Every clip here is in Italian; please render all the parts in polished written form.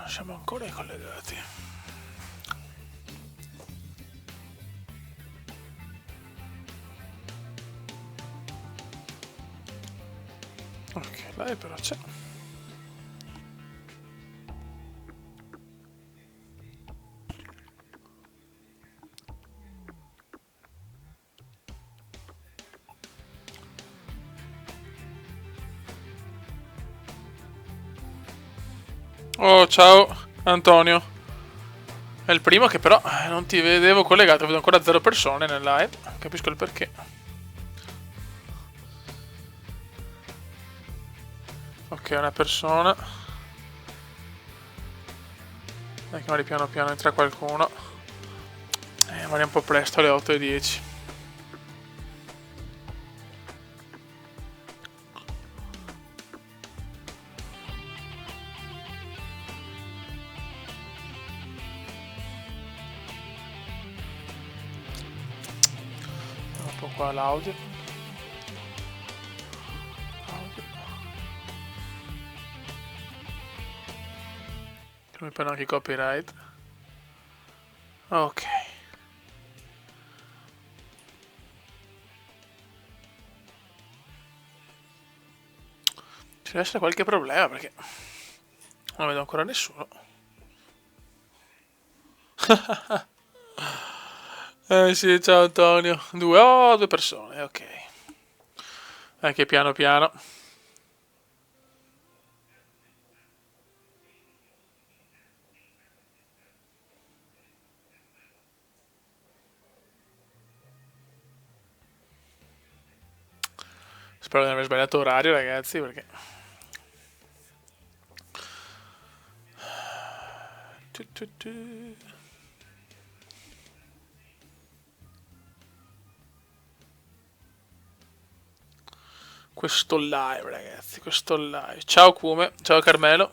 Siamo ancora collegati. Ok, lei però c'è. Oh, ciao Antonio. È il primo che però non ti vedevo collegato, vedo ancora 0 persone nel live. Capisco il perché. Ok, una persona. Dai che magari piano piano entra qualcuno. Magari un po' presto alle 8:10. Un po' qua l'audio. Che mi prendo anche i copyright. Ok. Ci deve essere qualche problema perché non vedo ancora nessuno. Sì, ciao Antonio. Due persone, ok. Anche piano piano. Spero di non aver sbagliato orario, ragazzi, perché... Questo live, ragazzi, questo live. Ciao Kume, ciao Carmelo.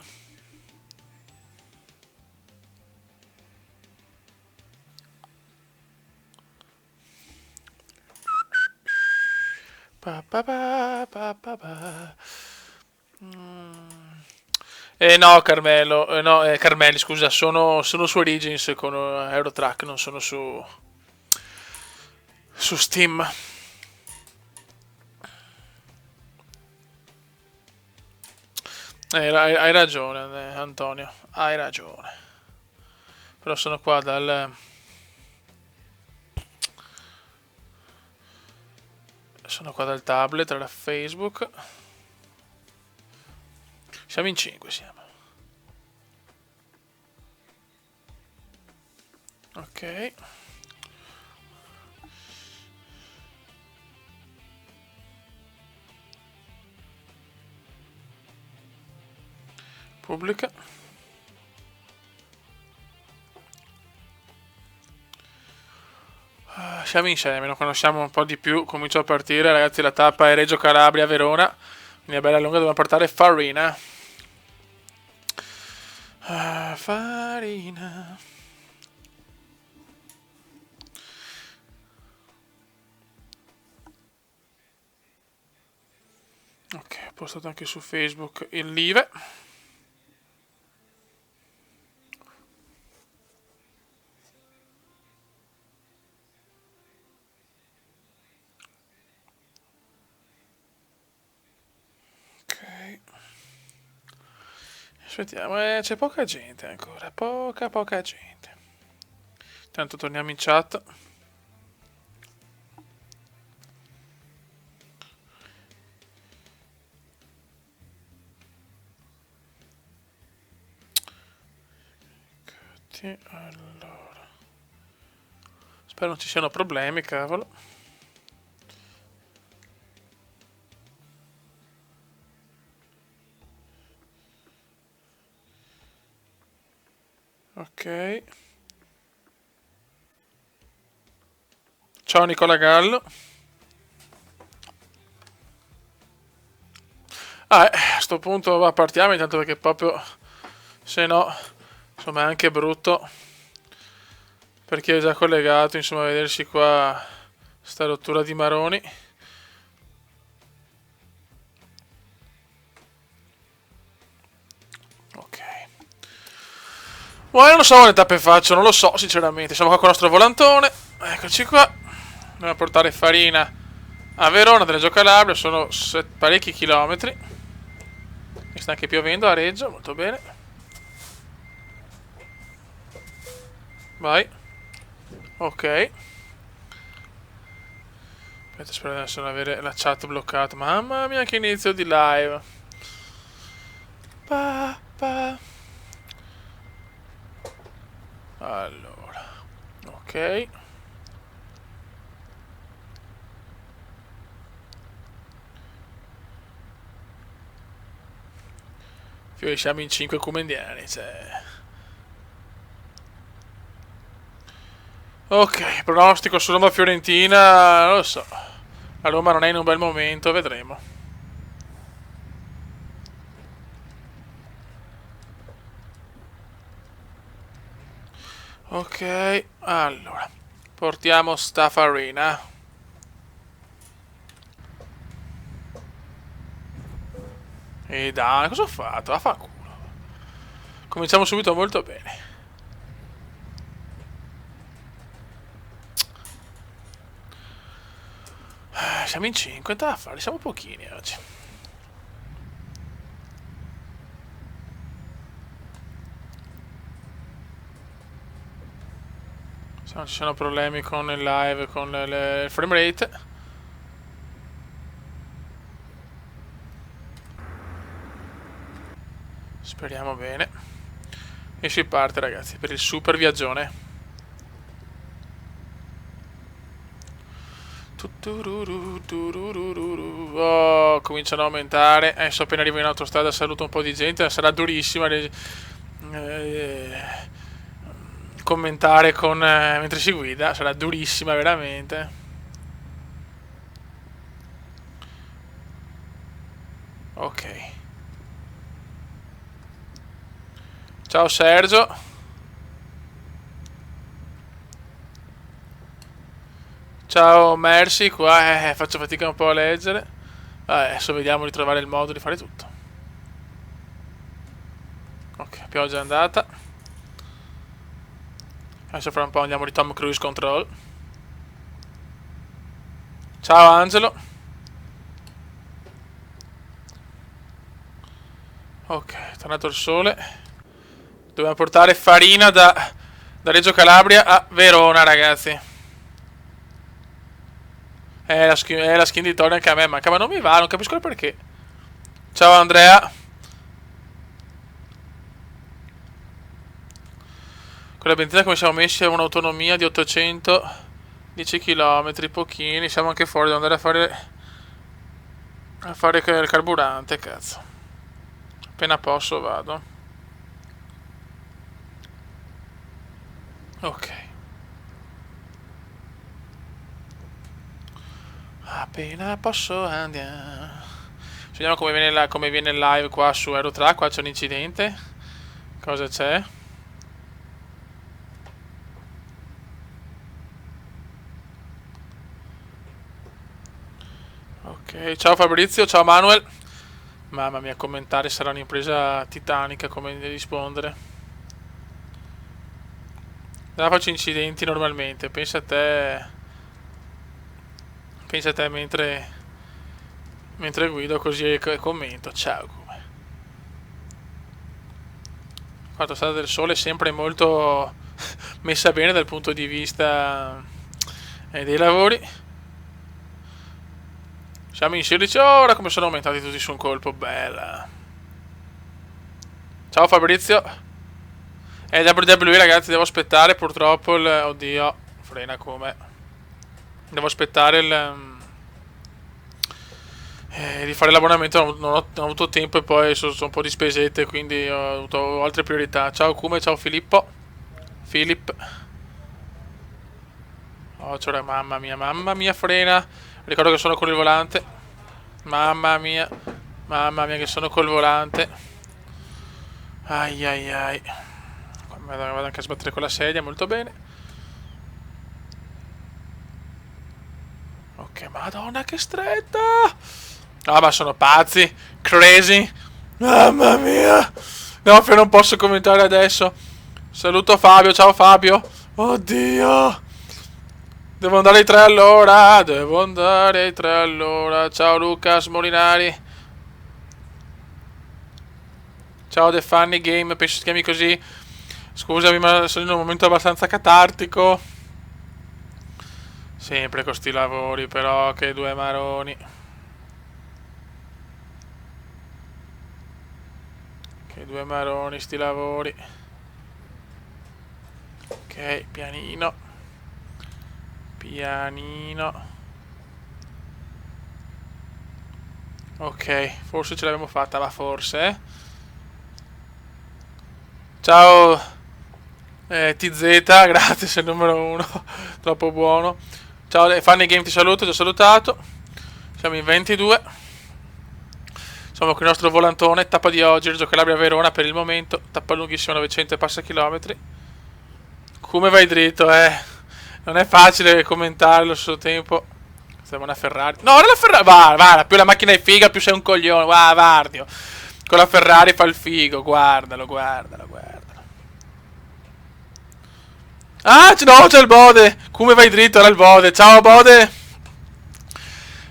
Pa, pa, pa, pa, pa, pa. No, Carmelo, no, Carmeli, scusa, sono su Origins con Eurotrack, non sono su Steam. Hai ragione, Antonio, hai ragione. Però sono qua dal tablet, da Facebook. Siamo in 5, siamo. Ok. Pubblica. Siamo in 6, lo conosciamo un po' di più. Comincio a partire, ragazzi. La tappa è Reggio Calabria, Verona. Quindi è bella lunga, dobbiamo portare Farina. Farina. Ok, ho postato anche su Facebook il live. Ok. Aspettiamo, c'è poca gente ancora, poca gente. Intanto torniamo in chat. Allora. Spero non ci siano problemi, cavolo. Ok. Ciao Nicola Gallo. A sto punto partiamo intanto perché proprio, se no, insomma è anche brutto. Per chi è già collegato, insomma, a vedersi qua sta rottura di maroni. Ok. Ora non so quale tappe faccio, non lo so sinceramente. Siamo qua con il nostro volantone. Eccoci qua. Dobbiamo portare farina a Verona, da Reggio Calabria. Sono parecchi chilometri. E sta anche piovendo a Reggio, molto bene. Vai. Ok. Aspetta, spero adesso non avere la chat bloccata. Mamma mia che inizio di live. Pa. Allora. Ok. Siamo in 5 cumendiani, cioè. Ok, pronostico su Roma-Fiorentina, non lo so. La Roma non è in un bel momento, vedremo. Ok, allora. Portiamo sta farina. E dai, cosa ho fatto? Affanculo. Cominciamo subito molto bene. Siamo in 5, da fare, siamo pochini oggi. Se non ci sono problemi con il live, con il frame rate. Speriamo bene. E si parte ragazzi, per il super viaggione. Oh, cominciano a aumentare. Adesso appena arrivo in autostrada saluto un po' di gente. Sarà durissima commentare mentre si guida. Sarà durissima veramente. Ok. Ciao Sergio. Ciao Mercy. Qua faccio fatica un po' a leggere. Adesso vediamo di trovare il modo di fare tutto. Ok, pioggia è andata. Adesso fra un po' andiamo di Tom Cruise Control. Ciao Angelo. Ok, è tornato il sole. Dobbiamo portare farina da Reggio Calabria a Verona, ragazzi. È la skin di Torre anche a me manca, ma non mi va, non capisco il perché. Ciao Andrea. Con la benzina come siamo messi a un'autonomia di 810 km, pochini, siamo anche fuori, devo andare a fare il carburante, cazzo. Appena posso vado. Ok. Appena posso andiamo. Vediamo come viene il live qua su Aerotrack, qua c'è un incidente. Cosa c'è? Ok, ciao Fabrizio, ciao Manuel. Mamma mia, commentare sarà un'impresa titanica come rispondere. Là faccio incidenti normalmente, pensa a te mentre guido così e commento. Ciao come. Quanto Strada del Sole è sempre molto messa bene dal punto di vista dei lavori. Siamo in 16 ore, come sono aumentati tutti su un colpo, bella. Ciao Fabrizio. WWE ragazzi, devo aspettare purtroppo oddio, frena come. Devo aspettare di fare l'abbonamento, non ho avuto tempo e poi sono un po' di spesette, quindi ho altre priorità. Ciao Kume, ciao Filippo. Filip. Oh, cioè, mamma mia, frena. Ricordo che sono con il volante. Mamma mia che sono col volante. Ai ai ai. Vado anche a sbattere con la sedia, molto bene. Ok, madonna che stretta. Ah, ma sono pazzi. Crazy. Mamma mia. No, non posso commentare adesso. Saluto Fabio, ciao Fabio. Oddio. Devo andare ai 3 all'ora. Devo andare ai 3 all'ora. Ciao Lucas Molinari. Ciao The Funny Game, penso si chiami così. Scusami, ma sono in un momento abbastanza catartico. Sempre con sti lavori, però, che due maroni. Che due maroni sti lavori. Ok, pianino. Pianino. Ok, forse ce l'abbiamo fatta, ma forse. Ciao TZ, grazie, sei il numero 1. Troppo buono. Ciao Funny Game, ti saluto, ti ho salutato. Siamo in 22. Siamo con il nostro volantone, tappa di oggi, Reggio Calabria Verona per il momento, tappa lunghissima 900 e passa chilometri. Come vai dritto, non è facile commentare allo stesso tempo. Sembra una Ferrari. No, non è la Ferrari. Va, più la macchina è figa, più sei un coglione. Guardio. Con la Ferrari fa il figo, guardalo. Ah, no, c'è il Bode. Come vai dritto, era il Bode. Ciao Bode.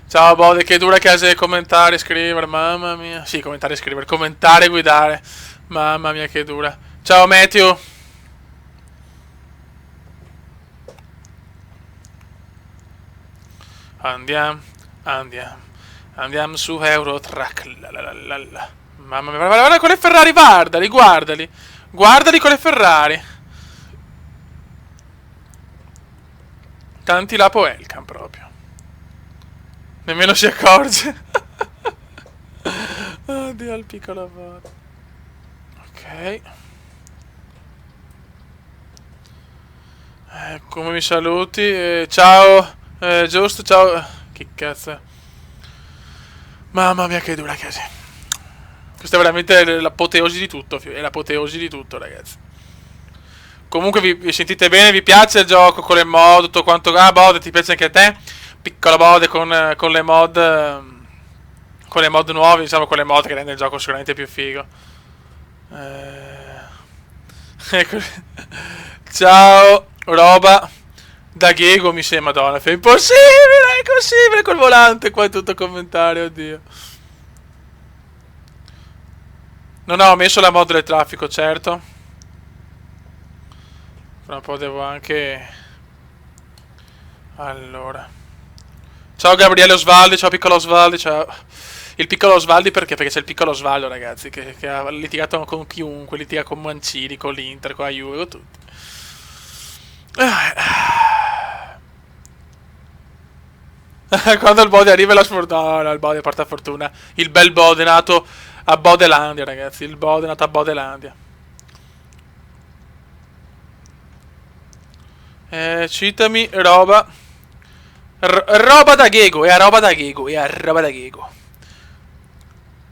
Ciao Bode, che dura che hai commentare e scrivere, mamma mia. Sì, commentare e scrivere, commentare e guidare. Mamma mia che dura. Ciao Matthew. Andiamo su Eurotrack. Mamma mia, guarda con le Ferrari, guardali. Guardali con le Ferrari. Tanti lapo Elkan proprio. Nemmeno si accorge. Oddio, il piccolo voto. Ok. Come mi saluti? Ciao. Giusto, ciao. Che cazzo. Mamma mia che dura che sei. Questa è veramente l'apoteosi di tutto. È l'apoteosi di tutto, ragazzi. Comunque vi sentite bene? Vi piace il gioco con le mod? Tutto quanto. Ah, Bode, ti piace anche a te? Piccola Bode con le mod. Con le mod nuove, diciamo, con le mod che rende il gioco sicuramente più figo. Ecco. Ciao, roba. Da Gego mi sembra, madonna. È impossibile col volante. Qua è tutto commentare, oddio. Non ho messo la mod del traffico, certo. Fra un po' devo anche. Allora. Ciao Gabriele Osvaldi, ciao piccolo Osvaldi, ciao. Il piccolo Osvaldi perché? Perché c'è il piccolo Osvaldo, ragazzi, che ha litigato con chiunque, litiga con Mancini, con l'Inter, con la Juve, con tutti. Quando il Bode arriva la sfortuna. No, il Bode porta fortuna. Il bel Bode nato a Bodelandia, ragazzi. Il Bode nato a Bodelandia. Citami roba. Roba da Gego. E a roba da Gego.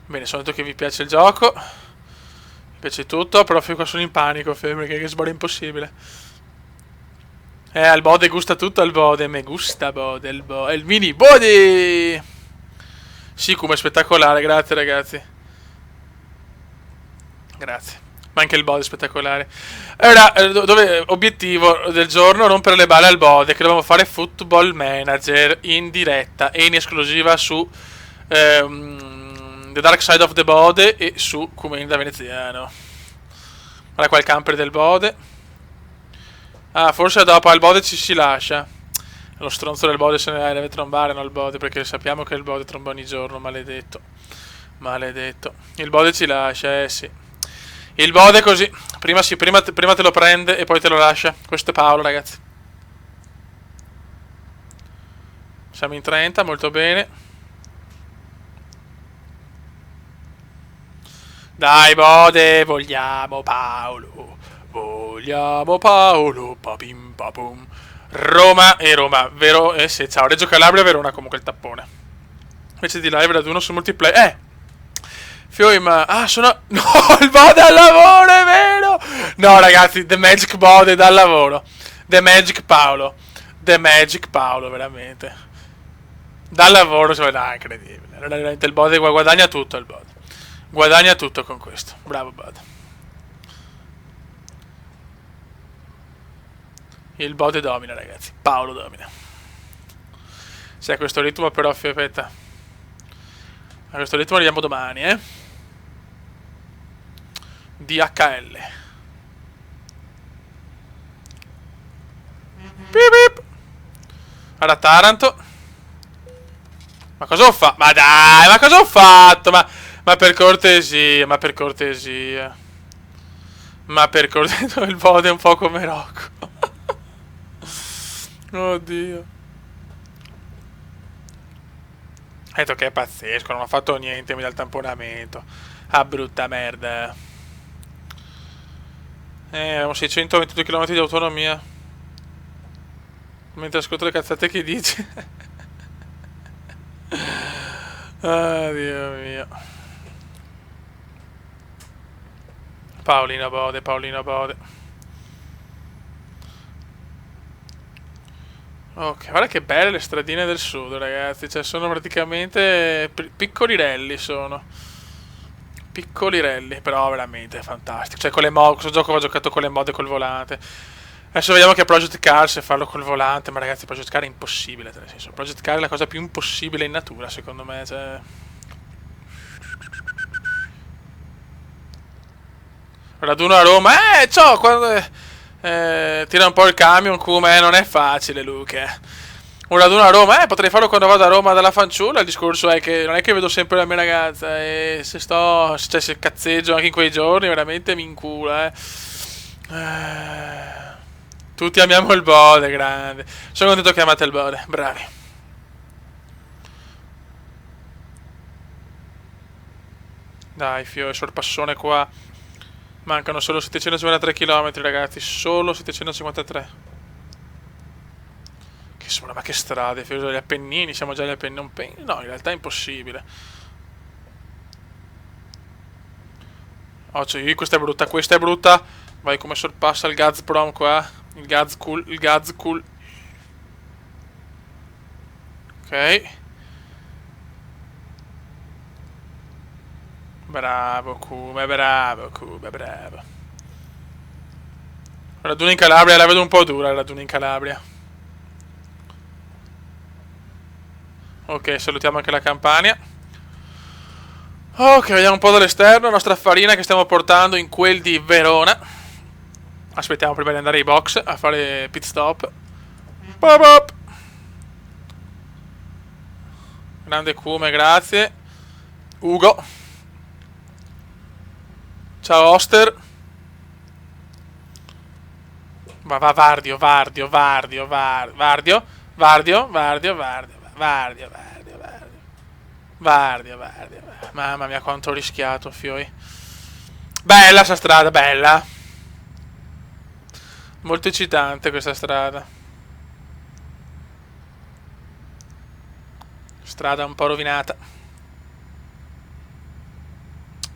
Bene, sono detto che vi piace il gioco. Mi piace tutto. Però qua sono in panico, perché che sbora impossibile. Al Bode gusta tutto al Bode. Me gusta Bode, il mini Bode. Sì, come spettacolare, grazie ragazzi. Grazie. Ma anche il bode è spettacolare. Ora, dove, obiettivo del giorno, rompere le balle al bode, che dobbiamo fare Football Manager in diretta e in esclusiva su The Dark Side of the Bode e su Comenda Veneziano. Guarda qua il camper del bode. Ah, forse dopo al bode ci si lascia. Lo stronzo del bode se ne deve trombare, no il bode, perché sappiamo che il bode tromba ogni giorno, maledetto. Maledetto. Il bode ci lascia, sì. Il bode così, prima te lo prende e poi te lo lascia. Questo è Paolo, ragazzi. Siamo in 30, molto bene. Dai, bode, vogliamo Paolo. Vogliamo Paolo. Papim papum. Roma e Roma, vero? Sì, ciao, Reggio Calabria e Verona comunque il tappone. Invece di live raduno su multiplayer. Fioi, ma... Ah, sono... No, il bode al lavoro, è vero! No, ragazzi, The Magic Bode dal lavoro. The Magic Paolo. The Magic Paolo, veramente. Dal lavoro, cioè, no, incredibile. Veramente il bode guadagna tutto, il bode. Guadagna tutto con questo. Bravo, bode. Il bode domina, ragazzi. Paolo domina. Se a questo ritmo, però, aspetta. A questo ritmo arriviamo domani, DHL. Pip pip. Allora, Taranto. Ma cosa ho fatto? Ma dai, ma cosa ho fatto? Ma per cortesia, ma per cortesia. Ma per cortesia, il bode è un po' come Rocco. Oddio. Hai detto che è pazzesco, non ho fatto niente, mi dà il tamponamento. Ah, brutta merda. Abbiamo 622 km di autonomia. Mentre ascolto le cazzate che dici. Ah, Dio mio. Paolino Bode, Paolino Bode. Ok, guarda che belle le stradine del sud, ragazzi. Cioè, sono praticamente piccoli rally, sono. Piccoli rally, però veramente fantastico. Cioè, con le mod, questo gioco va giocato con le mod e col volante. Adesso vediamo che Project Car se farlo col volante, ma ragazzi, Project Car è impossibile, nel senso, Project Car è la cosa più impossibile in natura, secondo me, cioè... Raduno a Roma, ciao, quando... tira un po' il camion, come, non è facile, Luca. Un raduno a Roma, potrei farlo quando vado a Roma dalla fanciulla, il discorso è che non è che vedo sempre la mia ragazza, e se sto, cioè se cazzeggio anche in quei giorni, veramente mi incula, Tutti amiamo il bode, grande. Sono contento che amate il bode, bravi. Dai, fio, sorpassone qua. Mancano solo 753 km, ragazzi, solo 753. Che sono, ma che strade, fio, gli Appennini, siamo già agli Appennini. No, in realtà è impossibile. Oh, cioè, questa è brutta. Vai come sorpassa il Gazprom qua. Il Gazcool, il Gazcool. Ok. Bravo Kuma, bravo Kuma, bravo. La raduna in Calabria la vedo un po' dura, la raduna in Calabria. Ok, salutiamo anche la Campania. Ok, vediamo un po' dall'esterno la nostra farina che stiamo portando in quel di Verona. Aspettiamo prima di andare ai box a fare pit stop. Pop up. Grande Kume, grazie. Ugo. Ciao Oster. Va Vardio, Vardio, Vardio, Vardio, Vardio, Vardio, Vardio, Vardio, Vardio, Vardio, Vardio, Vardio. Mamma mia quanto ho rischiato, fioi. Bella sta strada, bella. Molto eccitante questa strada. Strada un po' rovinata.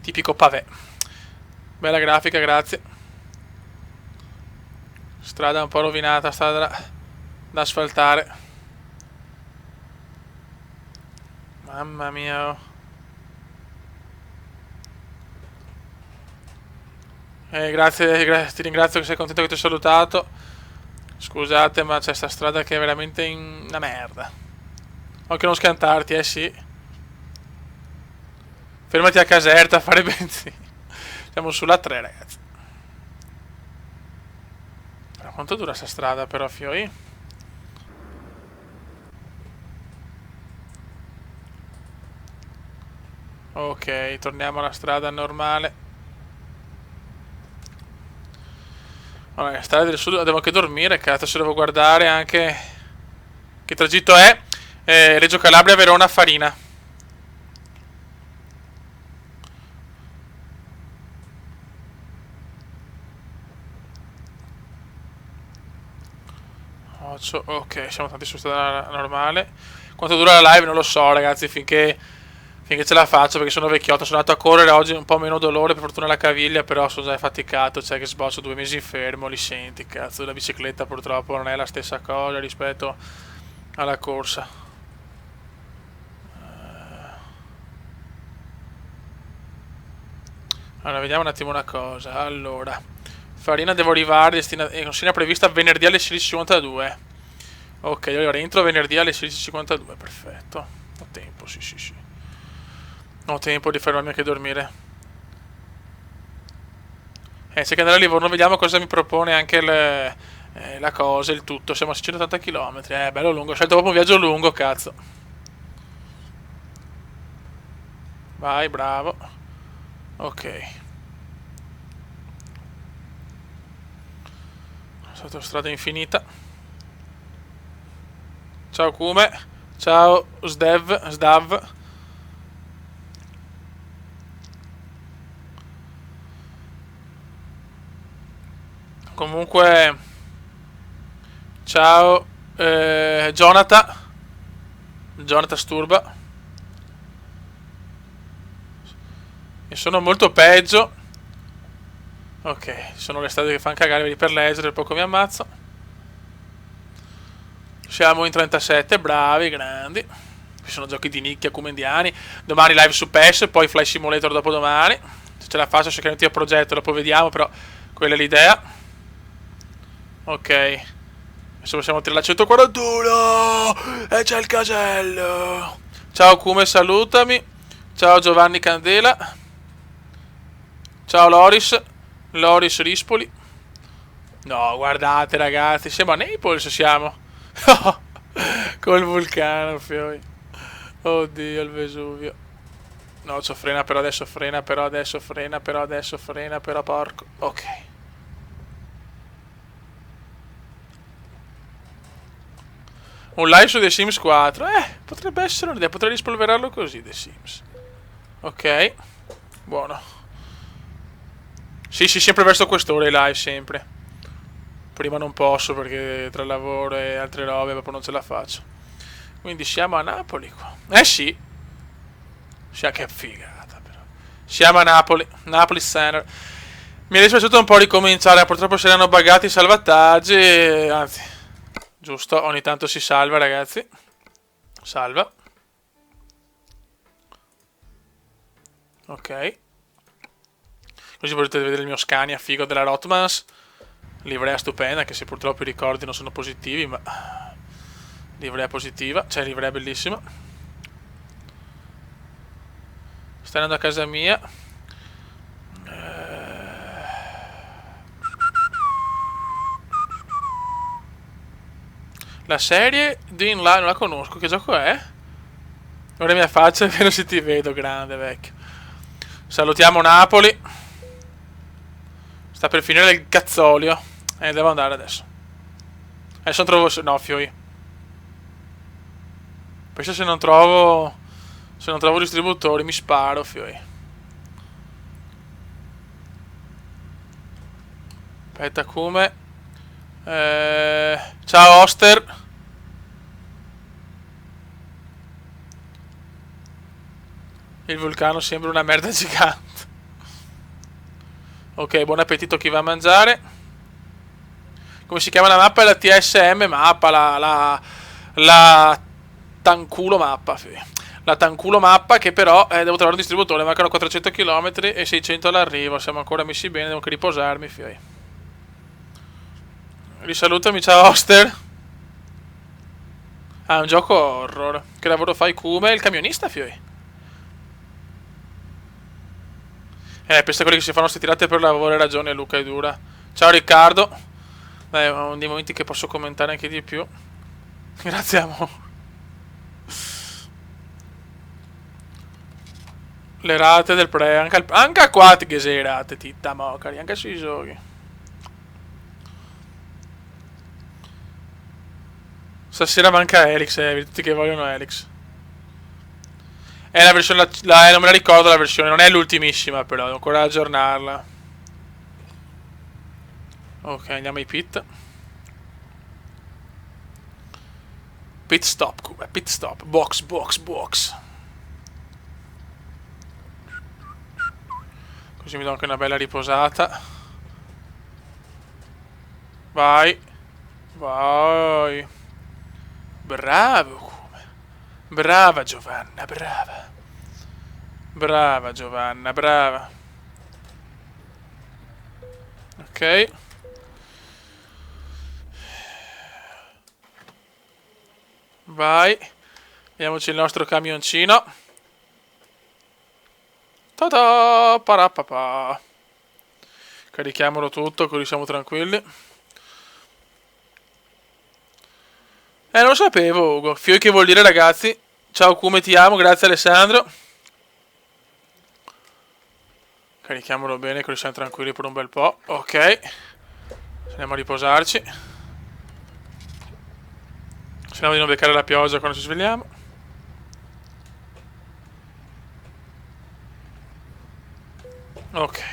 Tipico pavé. Bella grafica, grazie. Strada un po' rovinata, strada da asfaltare. Mamma mia. Grazie, ti ringrazio che sei contento che ti ho salutato. Scusate, ma c'è sta strada che è veramente una merda. Anche non scantarti, eh sì. Fermati a Caserta a fare benzina. Siamo sulla 3, ragazzi. Però quanto dura sta strada, però, fioi? Ok, torniamo alla strada normale. Vabbè, strada del sud, devo anche dormire, cazzo, se devo guardare anche... Che tragitto è? Reggio Calabria, Verona, Farina. Ok, siamo tanti su strada normale. Quanto dura la live non lo so, ragazzi, finché ce la faccio, perché sono vecchiotto. Sono andato a correre oggi, un po' meno dolore, per fortuna la caviglia, però sono già faticato, cioè che sbosso 2 mesi fermo, li senti, cazzo. La bicicletta purtroppo non è la stessa cosa rispetto alla corsa. Allora, vediamo un attimo una cosa. Allora, Farina devo arrivare, consegna prevista venerdì alle 16:52. Ok, allora entro venerdì alle 16:52, perfetto. Ho tempo, sì, sì, sì. Ho tempo di fermarmi anche a dormire. C'è che andare a Livorno, vediamo cosa mi propone anche la cosa, il tutto. Siamo a 680 km, bello lungo. Ho scelto proprio un viaggio lungo, cazzo. Vai, bravo. Ok. Autostrada infinita. Ciao Kume. Ciao Sdav. Comunque, ciao Jonathan Sturba. E sono molto peggio. Ok, sono le strade che fanno cagare, vedi, per leggere, poco mi ammazzo. Siamo in 37, bravi, grandi. Ci sono giochi di nicchia comendiani. Domani live su PES, poi Fly Simulator dopodomani. Se ce la faccio, se che a progetto, dopo vediamo, però quella è l'idea. Ok. Adesso possiamo tirare la 141. E c'è il casello. Ciao Kume, salutami. Ciao Giovanni Candela. Ciao Loris Rispoli. No, guardate ragazzi, siamo a Naples, siamo. Col vulcano, fioi. Oddio, il Vesuvio. No, c'ho frena però adesso, frena però adesso, frena però adesso, frena però porco. Ok. Un live su The Sims 4. Potrebbe essere un'idea, potrei rispolverarlo così, The Sims. Ok. Buono. Sì, sì, sempre verso quest'ora i live, sempre. Prima non posso perché tra lavoro e altre robe proprio non ce la faccio. Quindi siamo a Napoli qua. Sì. Che figata però. Siamo a Napoli. Napoli Center. Mi è dispiaciuto un po' ricominciare, purtroppo si erano buggati i salvataggi. Anzi, giusto, ogni tanto si salva, ragazzi. Salva. Ok. Così potete vedere il mio Scania figo della Rotmans. Livrea stupenda, anche se purtroppo i ricordi non sono positivi, ma livrea positiva, cioè livrea bellissima. Stai andando a casa mia. La serie di Inline non la conosco, che gioco è? Ora mia faccia è vero se ti vedo, grande vecchio. Salutiamo Napoli. Sta per finire il cazzolio. Devo andare adesso. Adesso non trovo... No, fioi. Penso se non trovo... Se non trovo distributori mi sparo, fioi. Aspetta, come... Ciao, Oster. Il vulcano sembra una merda gigante. Ok, buon appetito a chi va a mangiare. Come si chiama la mappa? È la TSM mappa, la Tanculo mappa. la tanculo mappa, che però devo trovare un distributore, mancano 400 km e 600 all'arrivo, siamo ancora messi bene, devo anche riposarmi, fioi. Risalutami, ciao Oster. Ah, è un gioco horror. Che lavoro fai, Kume? Il camionista, fioi. Pensa a quelli che si fanno queste tirate per lavoro, hai ragione, Luca, è dura. Ciao Riccardo. Dai, ho dei momenti che posso commentare anche di più. Grazie, amore. Le rate del pre, anche qua che sei rate, titta mocari, anche sui giochi. Stasera manca Elix, tutti che vogliono Elix. È la versione, non me la ricordo la versione, non è l'ultimissima però, devo ancora aggiornarla. Ok, andiamo ai pit. Pit stop, pit stop, box, box, box. Così mi do anche una bella riposata. Vai. Vai. Bravo, come. Brava Giovanna, brava. Brava Giovanna, brava. Ok. Vai. Vediamoci il nostro camioncino. Ta-da! Parapapà. Carichiamolo tutto, così siamo tranquilli. Non lo sapevo, Ugo. Fioi che vuol dire, ragazzi? Ciao, come ti amo, grazie Alessandro. Carichiamolo bene, così siamo tranquilli per un bel po'. Ok. Andiamo a riposarci. Speriamo di non beccare la pioggia quando ci svegliamo. Ok.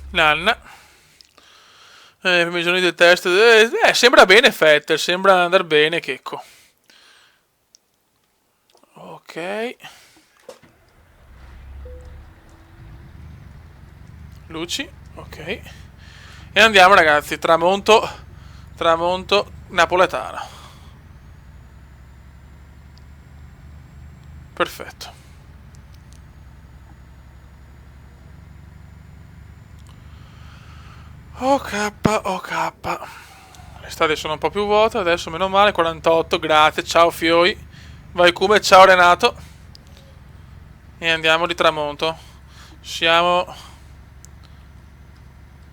Nanna. I primi giorni del test. Sembra bene Fettel, sembra andare bene, Checco. Ok. Luci, ok. E andiamo ragazzi, tramonto napoletano. Perfetto. Ok. Le strade sono un po' più vuote, adesso meno male, 48, grazie, ciao Fioi. Vai come, ciao Renato. E andiamo di tramonto. Siamo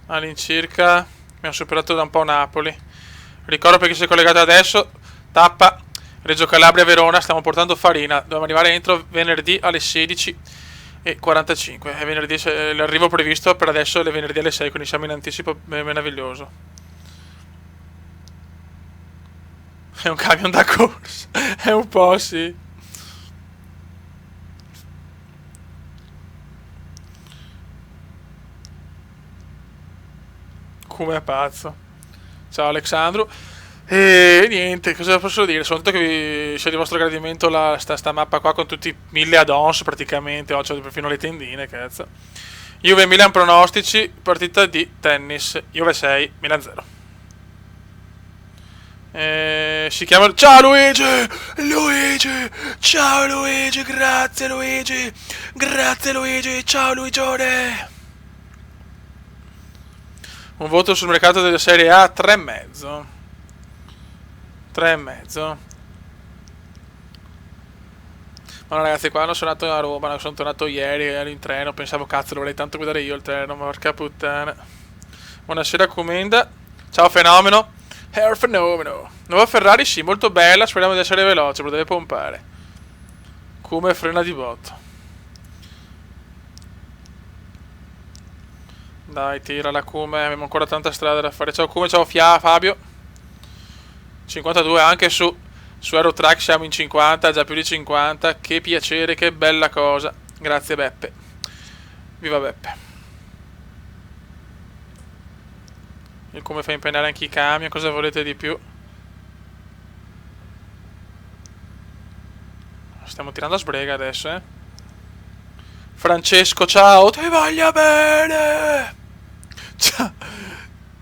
all'incirca, abbiamo superato da un po' Napoli. Ricordo perché si è collegato adesso, tappa Reggio Calabria Verona, stiamo portando farina, dobbiamo arrivare entro venerdì alle 16:45. È venerdì, l'arrivo previsto per adesso è venerdì alle 6, quindi siamo in anticipo, meraviglioso. È un camion da corsa, è un po' sì. Come è pazzo. Ciao Alexandro. E niente, cosa posso dire? Soltanto che sia di vostro gradimento sta mappa qua con tutti 1000 add-ons praticamente. Ho perfino le tendine, cazzo. Juve Milan pronostici, partita di tennis. Juve 6, Milan 0. Si chiama... Ciao Luigi! Luigi! Ciao Luigi! Grazie Luigi! Grazie Luigi! Ciao Luigione! Un voto sul mercato della Serie A 3,5. 3,5. Ma no, ragazzi, quando sono andato a Roma, sono tornato ieri, ero in treno, pensavo cazzo lo vorrei tanto guidare io il treno, ma porca puttana. Buonasera Comenda. Ciao fenomeno. Hair fenomeno. Nuova Ferrari, sì, molto bella, speriamo di essere veloce, però deve pompare. Come frena di botto. Dai, tira la Come, abbiamo ancora tanta strada da fare. Ciao Come, ciao Fabio. 52 anche su Aerotrack siamo in 50, già più di 50. Che piacere, che bella cosa. Grazie Beppe. Viva Beppe. Il Come fa impennare anche i camion, cosa volete di più? Stiamo tirando a sbrega adesso, Francesco, ciao, ti voglio bene.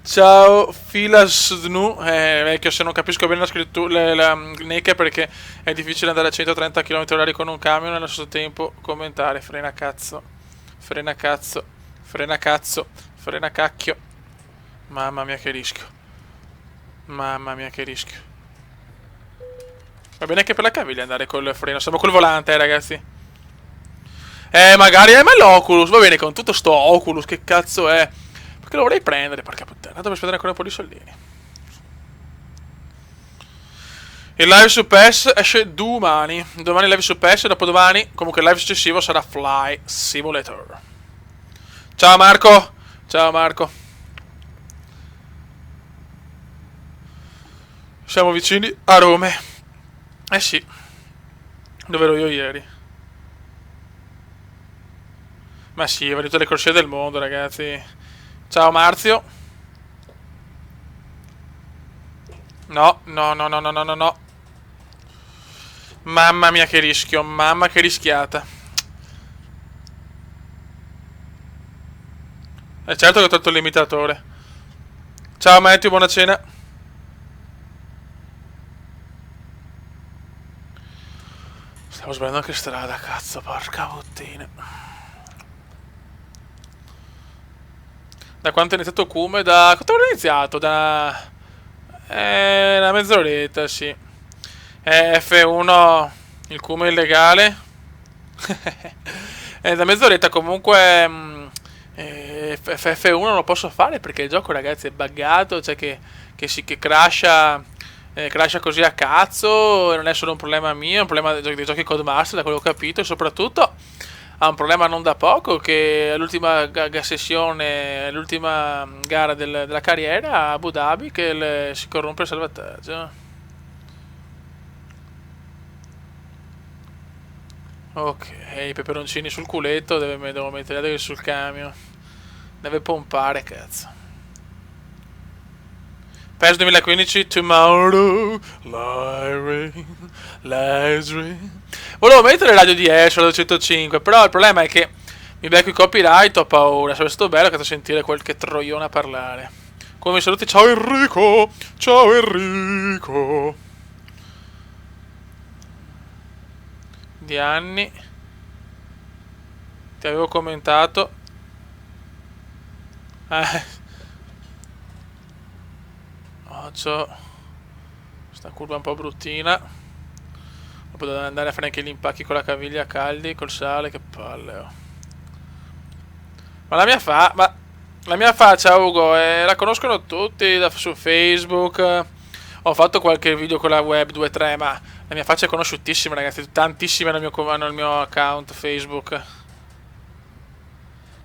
Ciao Filasnu, vecchio, se non capisco bene la scrittura, la neck, perché è difficile andare a 130 km/h con un camion e allo stesso tempo commentare. Frena cazzo, frena cazzo, frena cazzo, frena cacchio. Mamma mia che rischio, mamma mia che rischio. Va bene anche per la caviglia andare col freno, siamo col volante, ragazzi. Magari, ma l'Oculus, va bene con tutto sto Oculus, che cazzo è? Perché lo vorrei prendere, porca puttana, tanto per spendere ancora un po' di soldini. Il live su PES esce domani. Domani live su PES e dopodomani, comunque il live successivo sarà Fly Simulator. Ciao Marco. Ciao Marco. Siamo vicini a Rome. Eh sì. Dove ero io ieri. Ma sì, ho venuto le corsie del mondo, ragazzi. Ciao Marzio. No, no, no, no, no, no, no, no. Mamma mia che rischio, mamma che rischiata. È certo che ho tolto il limitatore. Ciao Matthew, buona cena. Stavo sbagliando anche strada, cazzo, porca puttina. Da quanto è iniziato Cume? Da... quanto avrò iniziato? Da... una mezz'oretta, sì. F1, il Cume illegale. Da mezz'oretta comunque... F1 non lo posso fare perché il gioco, ragazzi, è buggato, cioè che crasha, crasha così a cazzo, e non è solo un problema mio, è un problema dei giochi Codemaster, da quello che ho capito, e soprattutto ha un problema non da poco, che l'ultima sessione, l'ultima gara della carriera a Abu Dhabi, che si corrompe il salvataggio. Ok, i peperoncini sul culetto, devo mettere sul camion. Deve pompare, cazzo. PES 2015, tomorrow, let's rain. Volevo mettere Radio di Ash alla 205, però il problema è che mi becco i copyright, ho paura. Sarebbe stato bello che sentire qualche troione a parlare. Come mi saluti? Ciao Enrico! Ciao Enrico! Di anni. Ti avevo commentato. Occhio. Sta curva un po' bruttina. Dopo devo andare a fare anche gli impacchi con la caviglia caldi, col sale, che palle, oh. Ma la mia faccia, Ugo, la conoscono tutti su Facebook. Ho fatto qualche video con la web 2-3, ma la mia faccia è conosciutissima, ragazzi. Tantissime hanno il mio account Facebook.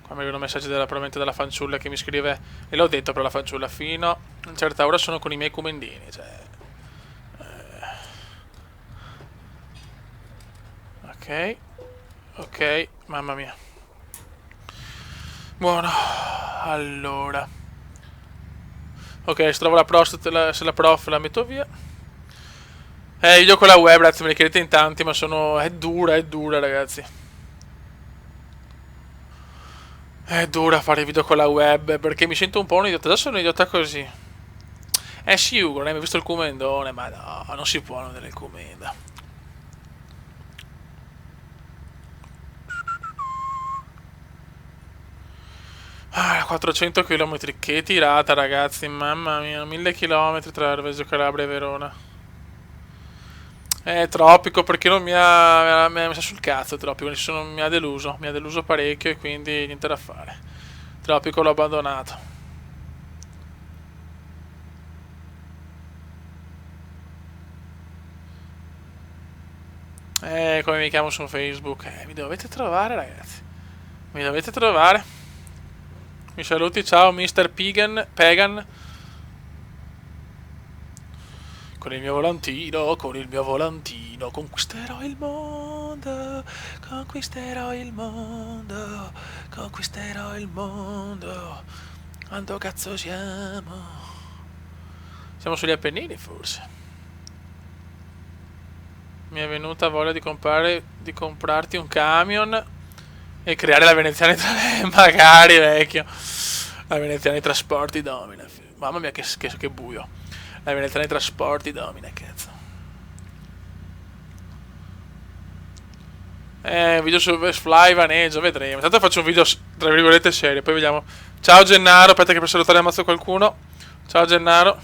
Qua mi arrivano messaggi probabilmente della fanciulla che mi scrive. E l'ho detto per la fanciulla, fino a una certa ora sono con i miei comendini, cioè. Ok. Ok, mamma mia. Buono. Allora. Ok, se trovo la prostate, se la prof la metto via. Io con la web, ragazzi, me ne chiedete in tanti, ma sono... è dura, ragazzi. È dura fare video con la web, perché mi sento un po' un idiota. Adesso sono un idiota così. Sì, Ugo, non hai mai visto il comendone, ma no, non si può non vedere il comenda. 400 km, che tirata, ragazzi, mamma mia, 1000 km tra Reggio Calabria e Verona. Tropico, perché non mi ha messo sul cazzo, Tropico, mi ha deluso parecchio, e quindi niente da fare. Tropico l'ho abbandonato. Come mi chiamo su Facebook? Mi dovete trovare, ragazzi. Mi dovete trovare. Mi saluti, ciao Mr. Pagan. Con il mio volantino, conquisterò il mondo, conquisterò il mondo, conquisterò il mondo. Quanto cazzo siamo? Siamo sugli Appennini, forse. Mi è venuta voglia di comprarti un camion e creare la Veneziana magari, vecchio. La Veneziana Trasporti domina. Mamma mia, che buio. La Venezia nei trasporti domina, cazzo. Video su Fly vaneggia, vedremo. Intanto faccio un video, tra virgolette, serio, poi vediamo. Ciao Gennaro, aspetta che per salutare ammazzo qualcuno. Ciao Gennaro.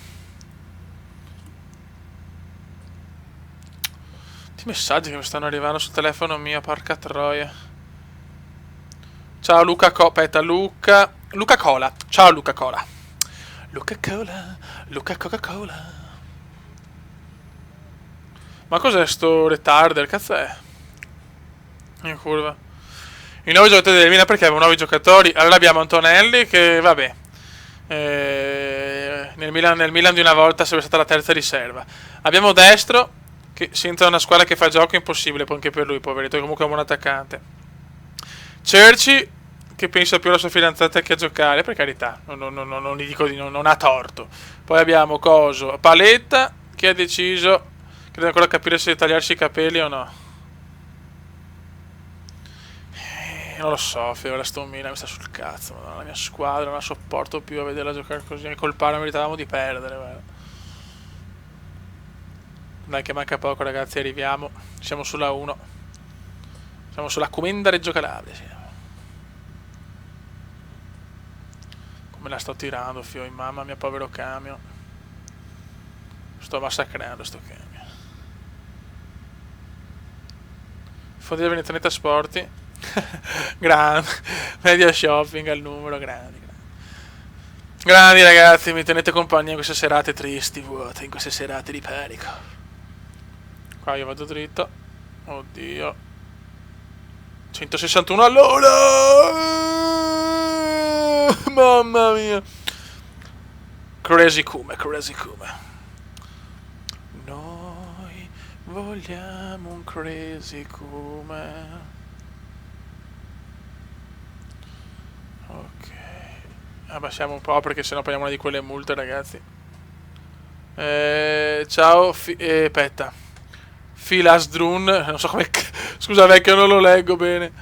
Ti messaggi che mi stanno arrivando sul telefono mio, porca troia. Ciao Luca Luca Cola. Ciao Luca Cola. Luca Cola. Luca Coca-Cola. Ma cos'è sto retarder? Cazzo è? In curva. I nuovi giocatori del Milan perché abbiamo nuovi giocatori. Allora abbiamo Antonelli che vabbè. Nel Milan di una volta sarebbe stata la terza riserva. Abbiamo Destro che si entra in una squadra che fa gioco impossibile anche per lui, poveretto, è comunque un buon attaccante. Cerci che pensa più alla sua fidanzata che a giocare, per carità, non gli dico di non ha torto. Poi abbiamo Coso, Paletta che ha deciso che deve ancora capire se tagliarsi i capelli o no. Non lo so, Feo, la Aston Villa mi sta sul cazzo, madonna, la mia squadra non la sopporto più a vederla giocare così, col Parma meritavamo di perdere, guarda. Dai che manca poco ragazzi, arriviamo, siamo sulla 1, siamo sulla Comenda Reggio Calabria, siamo. Come la sto tirando, Fio, mamma mia, povero camion, sto massacrando sto camion. Fondi della Venezia Sporti. Grande, media shopping al numero, grandi ragazzi, mi tenete compagnia in queste serate tristi, vuote, in queste serate di panico. Qua io vado dritto, oddio, 161 all'ora, mamma mia, crazy come. Noi vogliamo un crazy come. Ok, abbassiamo un po' perché sennò prendiamo una di quelle multe ragazzi. Ciao, aspetta, Filasdrun, non so come, scusa vecchio non lo leggo bene.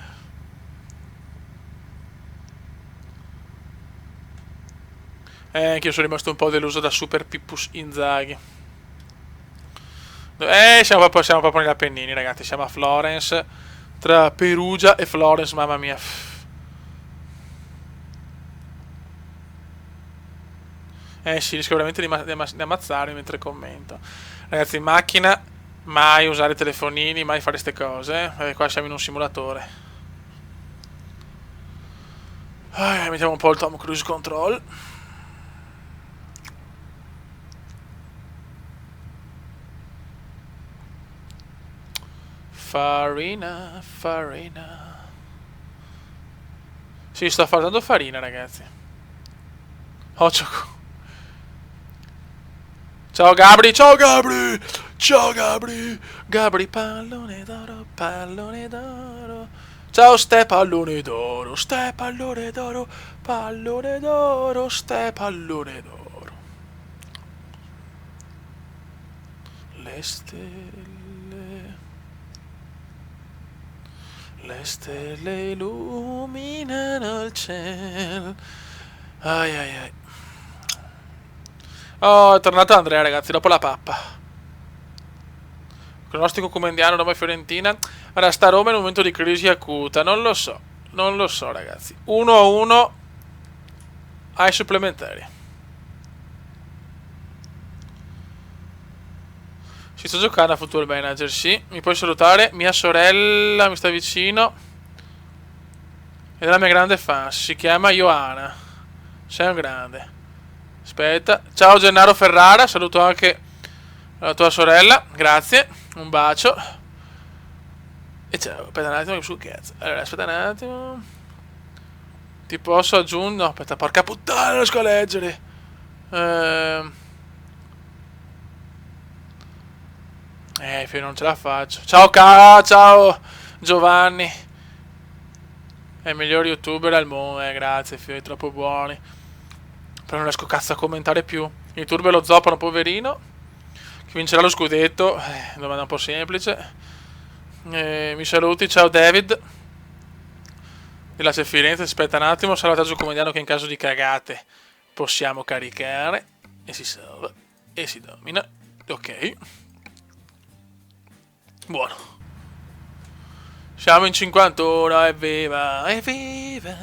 Anch'io sono rimasto un po' deluso da Super Pippus Inzaghi. Siamo proprio negli Appennini ragazzi, siamo a Florence, tra Perugia e Florence, mamma mia. Sì, rischio veramente di ammazzarmi mentre commento. Ragazzi, in macchina, mai usare telefonini, mai fare queste cose. Qua siamo in un simulatore. Mettiamo un po' il Tom Cruise Control. Farina. Sì, sto facendo farina, ragazzi. Ciao Gabri, Gabri, pallone d'oro. Ciao Ste, pallone d'oro, pallone d'oro. Le stelle illuminano il cielo. Ai. Oh, è tornato Andrea ragazzi, dopo la pappa. Pronostico comendiano, Roma e Fiorentina. Ora sta Roma in un momento di crisi acuta. Non lo so ragazzi. 1-1 ai supplementari. Si sta giocando a Football Manager, sì. Mi puoi salutare? Mia sorella mi sta vicino. Ed è la mia grande fan. Si chiama Ioana. Sei un grande. Aspetta. Ciao Gennaro Ferrara. Saluto anche la tua sorella. Grazie. Un bacio. E ciao. Aspetta un attimo. Sul cazzo. Allora, aspetta un attimo. Ti posso aggiungere? No, aspetta. Porca puttana, non riesco a leggere. Non ce la faccio. Ciao ciao Giovanni. È il miglior youtuber al mondo, grazie, fiori troppo buoni. Però non riesco cazzo a commentare più. Il turbo e lo zoppano, poverino. Chi vincerà lo scudetto? Domanda un po' semplice. Mi saluti, ciao David. Di là c'è Firenze, aspetta un attimo, salvataggio comediano che in caso di cagate Possiamo caricare e si salva e si domina. Ok. Buono. Siamo in 51, evviva, evviva.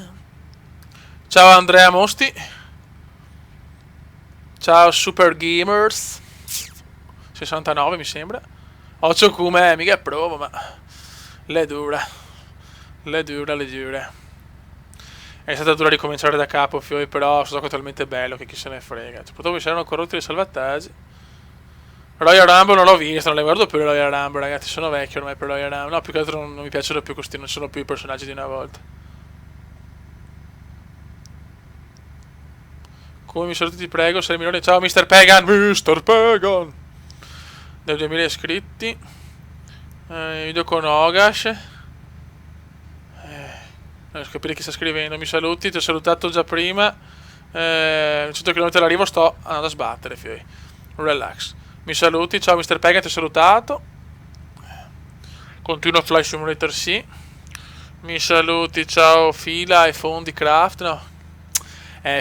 Ciao Andrea Mosti. Ciao Super Gamers. 69 mi sembra. Occhio come mica provo, ma le dura. Le dura. È stata dura ricominciare da capo, Fioi, però è stato talmente bello che chi se ne frega. Purtroppo c'erano corrotti dei salvataggi. Royal Rumble non l'ho visto, non le guardo più le Royal Rumble, ragazzi, sono vecchio ormai per Royal Rumble. No, più che altro non mi piacciono più questi, non sono più i personaggi di una volta. Come mi saluti ti prego, sei minore. Ciao Mr. Pagan, Mr. Pagan! Dai 2000 iscritti. Video con Ogash. Non riesco a capire chi sta scrivendo. Mi saluti, ti ho salutato già prima. 100 km all'arrivo sto andando a sbattere, Fioi. Relax. Mi saluti, ciao Mr. Pagan, ti ho salutato. Continua Fly Simulator sì. Mi saluti, ciao Fila e Fondi Craft. No.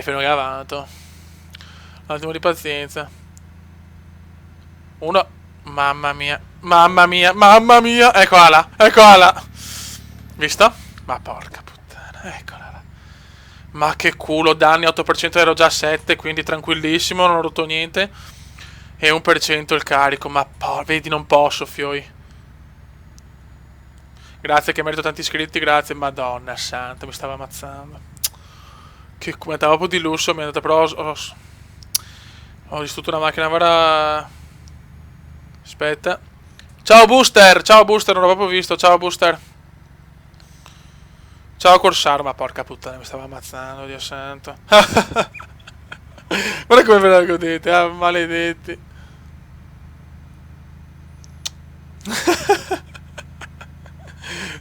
Fino che avanto. Un attimo di pazienza. Uno. Mamma mia. Eccola là. Visto? Ma porca puttana, eccola là. Ma che culo, danni 8%, ero già 7, quindi tranquillissimo, non ho rotto niente. E 1% il carico, ma vedi, non posso, Fioi. Grazie che merito tanti iscritti, grazie, madonna santa, mi stava ammazzando. Che come andava proprio di lusso, mi è andata però... Ho distrutto una macchina, guarda... Aspetta. Ciao Booster, non l'ho proprio visto, ciao Booster. Ciao Corsaro, ma porca puttana, mi stava ammazzando, Dio santo. Guarda come ve la godete, maledetti.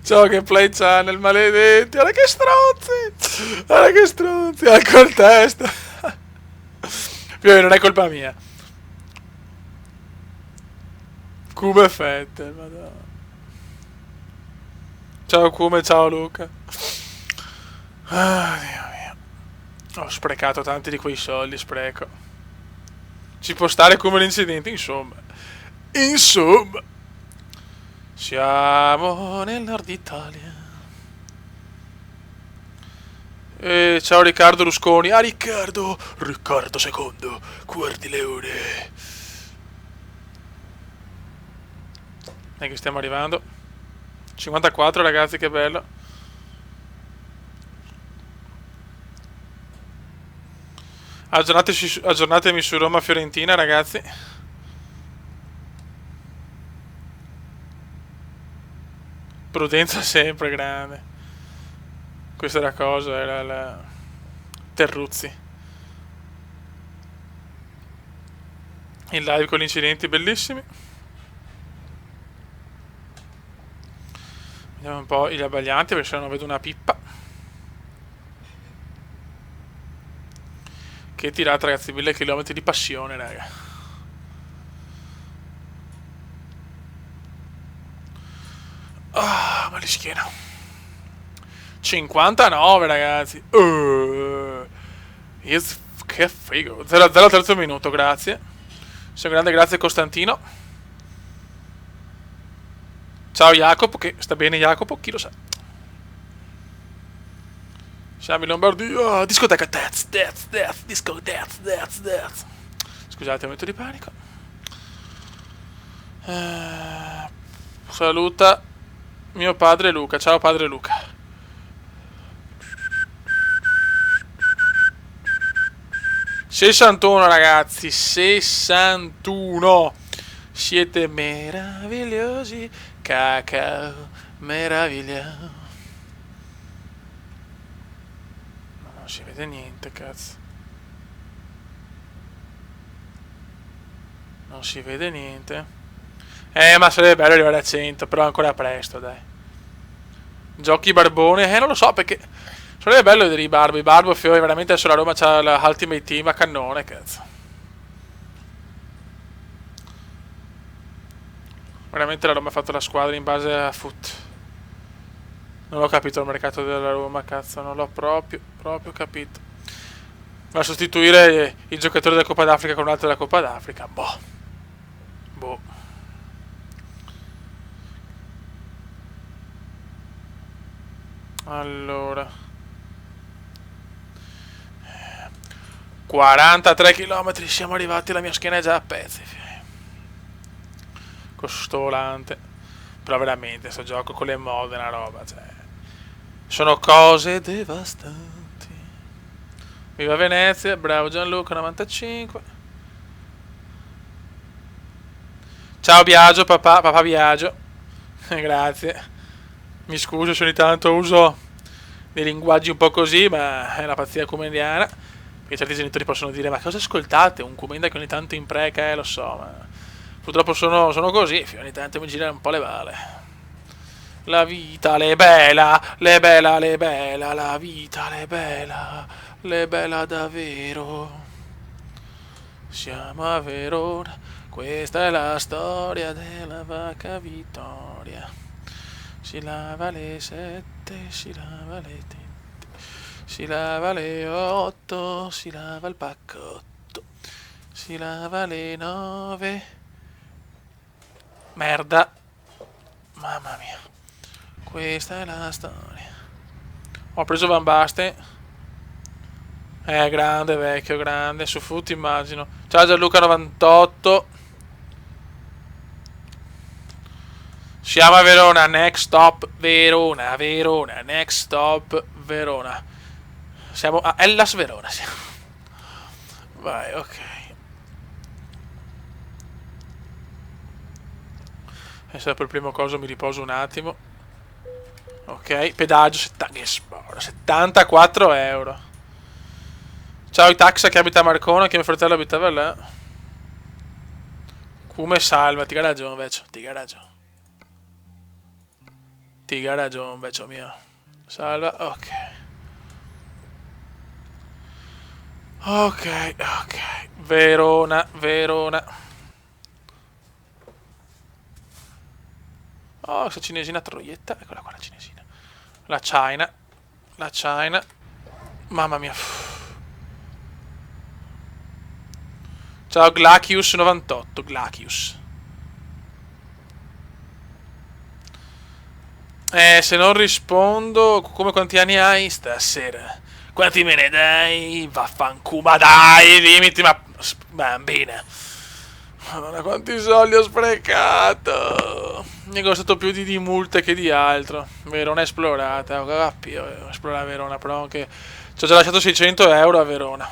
Ciao Gameplay Channel, maledetti. Guarda che stronzi. Al col testa. Più non è colpa mia. Come fette, madonna. Ciao Come, ciao Luca. Ah, Dio mio. Ho sprecato tanti di quei soldi, spreco. Ci può stare come l'incidente, insomma. Siamo nel nord Italia. Ciao Riccardo Rusconi. Ah, Riccardo II, cuor di leone. E che stiamo arrivando. 54 ragazzi, che bello. Aggiornatemi su Roma Fiorentina, ragazzi. Prudenza sempre grande. Questa era cosa, era la Terruzzi. In live con gli incidenti bellissimi. Vediamo un po' gli abbaglianti, perché se no non vedo una pippa. Che tirata, ragazzi, 1000 km di passione, raga. Ah, mal di schiena. 59, ragazzi. Che figo. 0-0 al terzo minuto, grazie. Sei un grande, grazie Costantino. Ciao Jacopo, che sta bene Jacopo, chi lo sa. Siamo in Lombardia. Discoteca Death. Disco Death. Scusate, momento di panico. Saluta mio padre Luca. Ciao padre Luca. ...61 ragazzi... ...61... ...siete meravigliosi... ...cacao... ...meraviglioso... ...non si vede niente, cazzo... ...non si vede niente... ...ma sarebbe bello arrivare a 100... ...però ancora presto, dai... ...giochi barbone... ...non lo so perché... Sarebbe bello vedere i Barbo Fiori, veramente adesso la Roma c'ha l'Ultimate Team a cannone, cazzo. Veramente la Roma ha fatto la squadra in base a foot. Non ho capito il mercato della Roma, cazzo, non l'ho proprio capito. Va a sostituire il giocatore della Coppa d'Africa con un altro della Coppa d'Africa. Boh. Boh. Allora. 43 km, siamo arrivati, la mia schiena è già a pezzi. Costolante. Però veramente, sto gioco con le mode è una roba, cioè. Sono cose devastanti. Viva Venezia, bravo Gianluca 95. Ciao Biagio, papà Biagio. Grazie. Mi scuso se ogni tanto uso dei linguaggi un po' così, ma è una pazzia comediana. Perché certi genitori possono dire: ma cosa ascoltate? Un comenda che ogni tanto impreca, lo so, ma purtroppo sono così, ogni tanto mi gira un po' le balle. La vita le bella, le bella, le bella, la vita le bella davvero. Siamo a Verona, questa è la storia della vacca Vittoria. Si lava le 7, si lava le 10, si lava le 8, si lava il paccotto, si lava le 9. Merda. Mamma mia. Questa è la storia. Ho preso Van Basten. Grande, vecchio, grande. Su foot immagino. Ciao Gianluca 98. Siamo a Verona, next stop Verona, Verona, next stop Verona. Siamo a Hellas Verona. Vai, ok. Adesso dopo il primo coso mi riposo un attimo. Ok, pedaggio 74 euro. Ciao Itaxa che abita a Marcona, che mio fratello abitava là. Come salva, ti ragione, vecchio, ti ragione. Ti ragione, vecchio mio. Salva, ok. Ok, ok. Verona, Verona. Oh, questa cinesina troietta. Eccola qua la cinesina. La China. La China. Mamma mia. Ciao Glacius98. Glacius. Se non rispondo, come quanti anni hai stasera? Quanti me ne dai? Vaffanculo, ma dai, limiti, ma bambina. Madonna, quanti soldi ho sprecato. Mi è costato più di multe che di altro. Verona esplorata. Esplorare Verona, però anche... ci ho già lasciato 600 euro a Verona.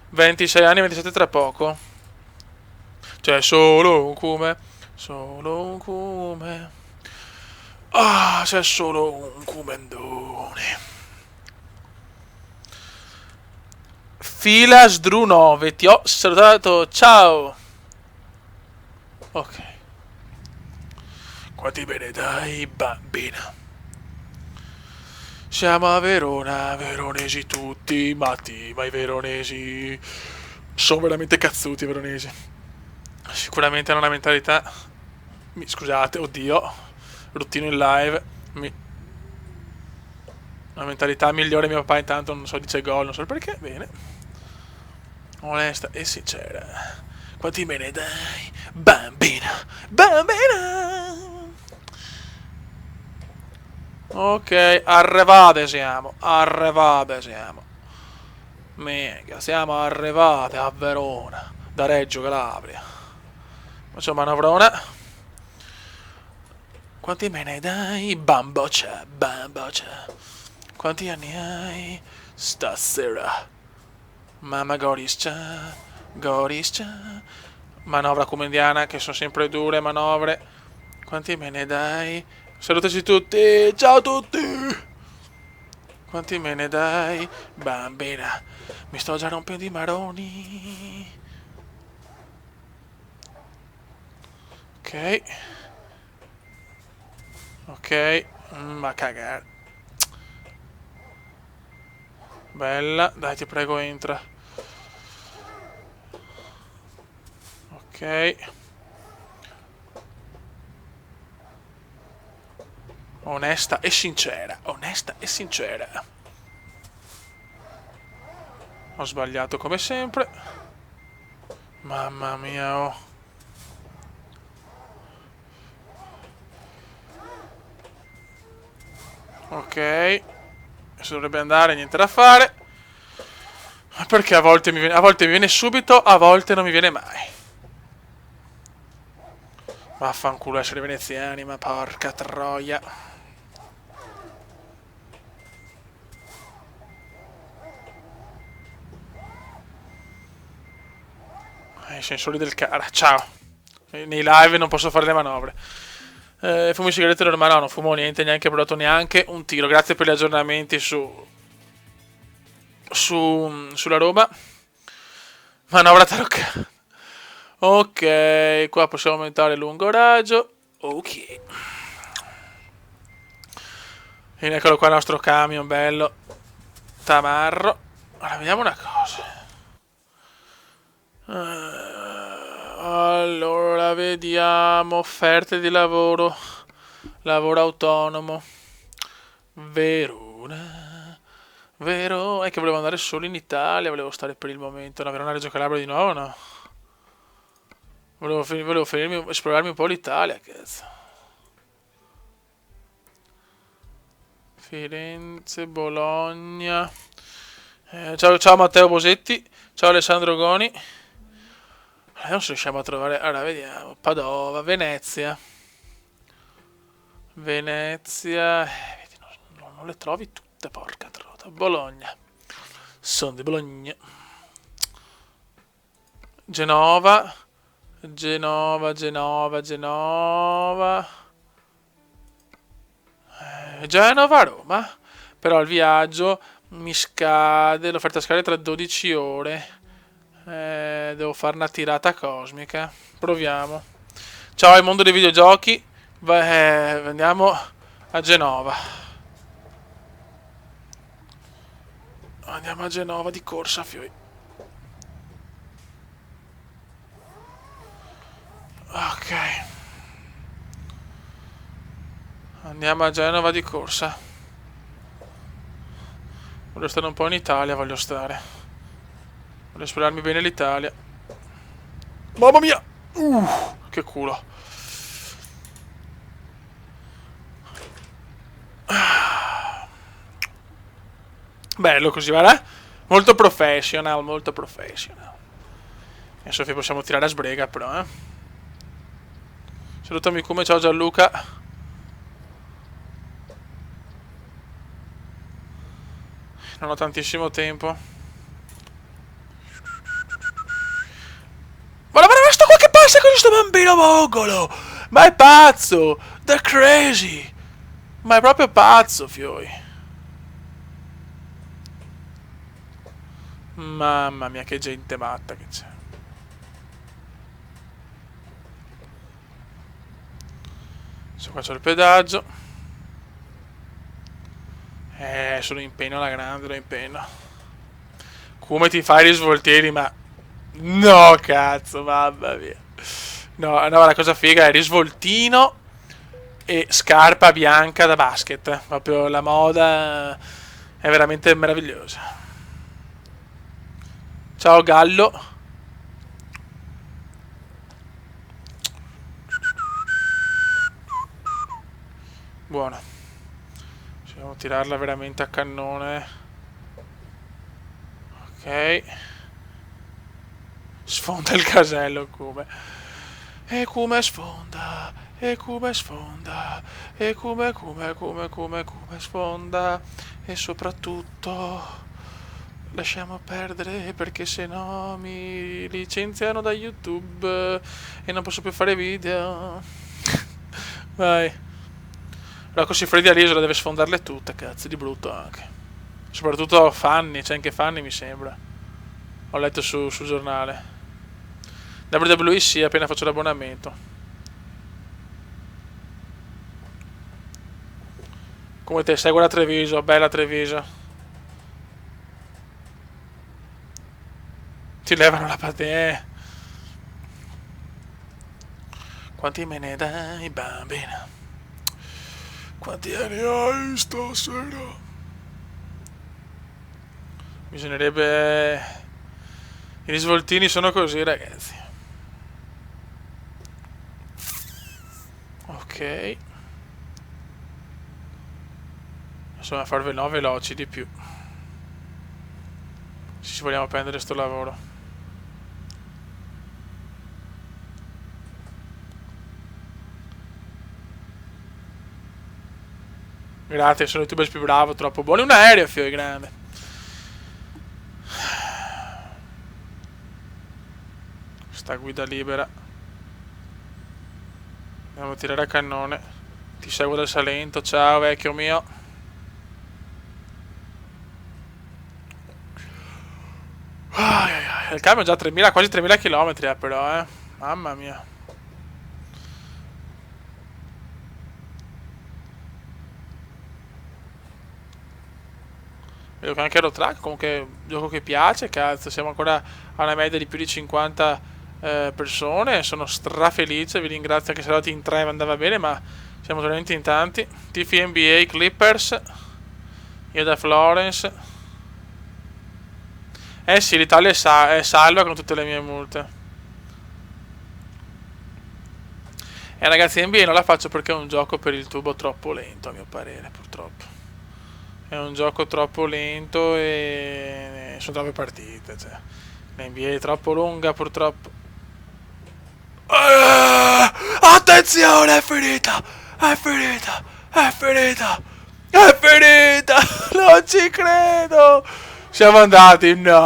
26 anni, 27 tra poco. C'è solo un cume. Solo un cume. Ah, c'è solo un cumendone. Filas Drew 9, ti ho salutato, ciao. Ok. Quanti bene dai, bambina. Siamo a Verona, veronesi tutti, matti, ma i veronesi sono veramente cazzuti i veronesi. Sicuramente hanno una mentalità... Scusate, oddio, ruttino in live. Una mentalità migliore mio papà intanto, non so, dice gol, non so perché, bene. Onesta e sincera. Quanti me ne dai? Bambina, bambina. Ok, arrivate siamo, arrivate siamo. Mega, siamo arrivati a Verona, da Reggio Calabria. Faccio manovrona. Quanti me ne dai? Bamboccia, bamboccia. Quanti anni hai stasera? Mamma Goriscia, Goriscia. Manovra comediana, che sono sempre dure manovre. Quanti me ne dai? Salutaci tutti, ciao a tutti. Quanti me ne dai? Bambina, mi sto già rompendo i maroni. Ok. Ok, ma cagare. Bella, dai ti prego entra. Ok. Onesta e sincera, onesta e sincera. Ho sbagliato come sempre. Mamma mia, oh. Ok. Adesso dovrebbe andare, niente da fare. Perché a volte a volte mi viene subito, a volte non mi viene mai. Vaffanculo essere veneziani, ma porca troia. I sensori del cara, ciao. Nei live non posso fare le manovre. Fumo i sigarette normali, no, non fumo niente, neanche provato neanche un tiro. Grazie per gli aggiornamenti sulla roba. Manovra taroccata. Ok, qua possiamo aumentare il lungo raggio. Ok. E eccolo qua il nostro camion bello. Tamarro. Ora vediamo una cosa. Allora, vediamo offerte di lavoro. Lavoro autonomo. Verona. Vero? È che volevo andare solo in Italia, volevo stare per il momento. No, Verona, Reggio Calabria di nuovo, no? Volevo esplorarmi un po' l'Italia, cazzo. Firenze, Bologna. Ciao Matteo Bosetti. Ciao Alessandro Goni. Non si riusciamo a trovare. Allora, vediamo. Padova, Venezia. Venezia. Vedi, non le trovi tutte, porca trota. Bologna. Sono di Bologna. Genova. Genova. Genova, Roma. Però il viaggio mi scade. L'offerta scade tra 12 ore. Devo fare una tirata cosmica. Proviamo. Ciao al mondo dei videogiochi. Andiamo a Genova. Andiamo a Genova di corsa, fioi. Ok. Andiamo a Genova di corsa. Voglio stare un po' in Italia, voglio stare. Voglio esplorarmi bene l'Italia. Mamma mia! Che culo. Bello così, guarda. Molto professional, molto professional. Adesso possiamo tirare a sbrega, però, eh. Salutami come, ciao Gianluca. Non ho tantissimo tempo. Ma sto qua che passa con questo bambino mongolo! Ma è pazzo! The crazy! Ma è proprio pazzo, fioi. Mamma mia, che gente matta che c'è. Adesso qua c'è il pedaggio. Sono in pena alla grande, lo impenno. Come ti fai i risvoltieri, ma... No, cazzo, mamma mia. No, la cosa figa è risvoltino e scarpa bianca da basket. Proprio la moda è veramente meravigliosa. Ciao Gallo. Buono. Dobbiamo tirarla veramente a cannone. Ok. Sfonda il casello come. E come sfonda. E come sfonda. E come sfonda. E soprattutto lasciamo perdere perché se no mi licenziano da YouTube e non posso più fare video. Vai. Rocco Siffredi all'isola deve sfondarle tutte, cazzo, di brutto anche. Soprattutto Fanny, c'è anche Fanny mi sembra. Ho letto sul giornale. WWE sì, appena faccio l'abbonamento. Come te, segui la Treviso, bella Treviso. Ti levano la patente. Quanti me ne dai, bambina? Quanti anni hai stasera? Bisognerebbe... I risvoltini sono così, ragazzi. Ok. Insomma, farvelo 9 veloci di più. Se ci vogliamo prendere sto lavoro. Grazie, sono il youtuber più bravo, troppo buono. Un aereo, figlio, grande. Sta guida libera. Andiamo a tirare a cannone. Ti seguo dal Salento, ciao vecchio mio. Il camion ha già 3000, quasi 3000 km, però, Mamma mia. Vedo che anche Aerotrack comunque è un gioco che piace, cazzo, siamo ancora a una media di più di 50 persone, sono strafelice, vi ringrazio che siete andati in 3 andava bene, ma siamo veramente in tanti. Tifi NBA Clippers, io da Florence. Eh sì, l'Italia è salva con tutte le mie multe. E ragazzi, NBA non la faccio perché è un gioco per il tubo troppo lento, a mio parere, purtroppo. È un gioco troppo lento e sono troppe partite, cioè. L'NBA è troppo lunga, purtroppo. Attenzione, è finita! È finita! È finita! È finita! Non ci credo! Siamo andati, no!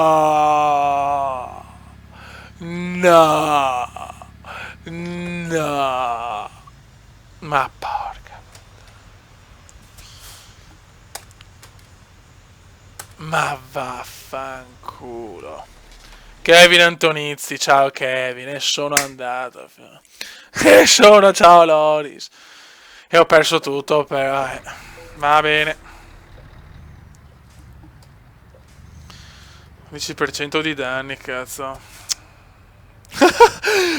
No! No! Ma porca! Ma vaffanculo! Kevin Antonizzi, ciao Kevin, e sono andato. E sono, ciao Loris. E ho perso tutto, però. Va bene. 10% di danni, cazzo.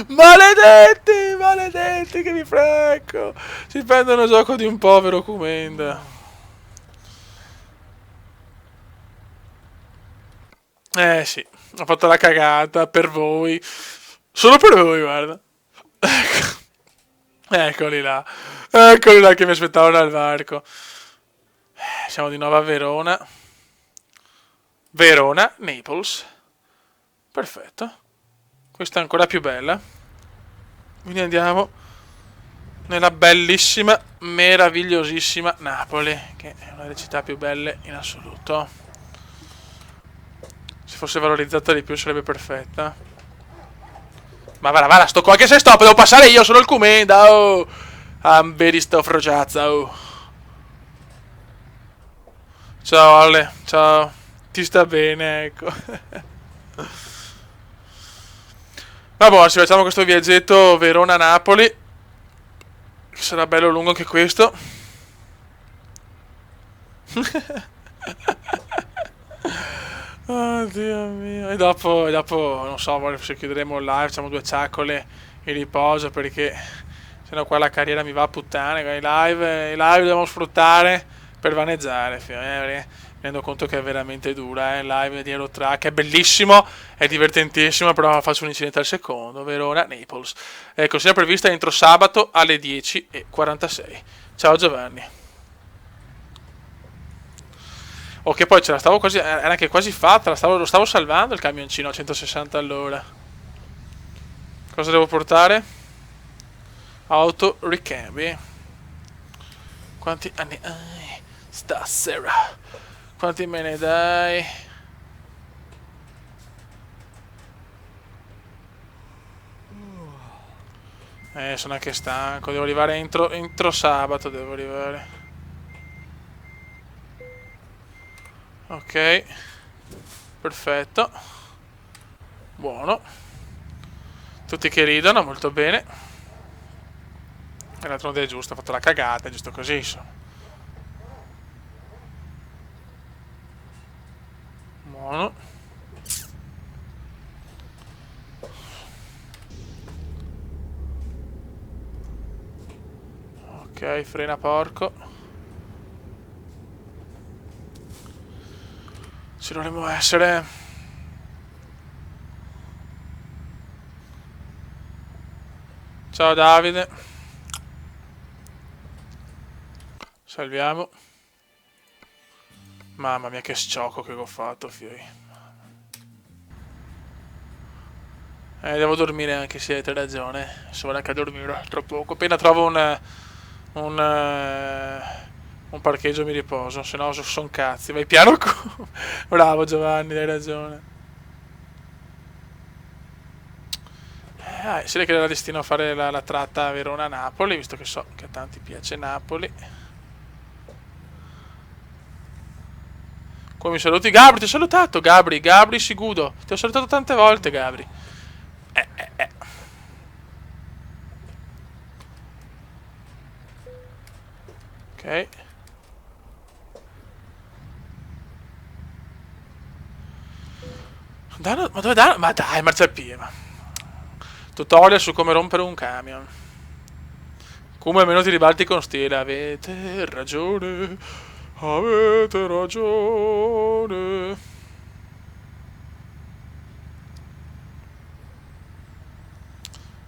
Maledetti, maledetti che mi frecco. Si prendono gioco di un povero Kumenda. Sì, ho fatto la cagata per voi. Solo per voi, guarda. Ecco. Eccoli là. Eccoli là che mi aspettavano al varco. Siamo di nuovo a Verona. Verona, Naples. Perfetto. Questa è ancora più bella. Quindi andiamo nella bellissima, meravigliosissima Napoli, che è una delle città più belle in assoluto. Se fosse valorizzata di più sarebbe perfetta. Ma va, sto qua che se stop, devo passare io, sono il Kumenda, oh! Amberi sto frociazza, oh! Ciao Ale, ciao. Ti sta bene, ecco. Ma buono, ci facciamo questo viaggetto Verona-Napoli. Che sarà bello lungo anche questo. Oh Dio mio. E dopo, non so, se chiuderemo il live, facciamo 2 ciaccole in riposo perché sennò qua la carriera mi va a puttane. I live dobbiamo sfruttare per vaneggiare. Mi rendo conto che è veramente dura, il live di Aerotrack è bellissimo, è divertentissimo, però faccio un incidente al secondo. Verona, Naples. Ecco, sia prevista entro sabato alle 10:46. Ciao Giovanni. O che poi ce la stavo quasi. Era anche quasi fatta. Lo stavo salvando il camioncino a 160 all'ora. Cosa devo portare? Auto ricambi. Quanti anni hai stasera? Quanti me ne dai? Sono anche stanco. Devo arrivare entro sabato. Devo arrivare. Ok. Perfetto. Buono. Tutti che ridono, molto bene. E l'altro è giusto, ho fatto la cagata, è giusto così, insomma. Buono. Ok, frena porco. Ci dovremmo essere. Ciao Davide. Salviamo. Mamma mia che sciocco che ho fatto, fioi. Devo dormire anche se avete ragione. Sono anche a dormire tra poco. Appena trovo un, un parcheggio mi riposo, se no sono cazzi. Vai piano. Bravo Giovanni, hai ragione. Si vede che era destino a fare la tratta Verona-Napoli, visto che so che a tanti piace Napoli. Come mi saluti? Gabri, ti ho salutato, Gabri Sigudo. Ti ho salutato tante volte, Gabri. Eh. Ok. Ma dove danno? Ma dai, marciapiede. Tutorial su come rompere un camion. Come almeno ti ribalti con stile. Avete ragione. Avete ragione.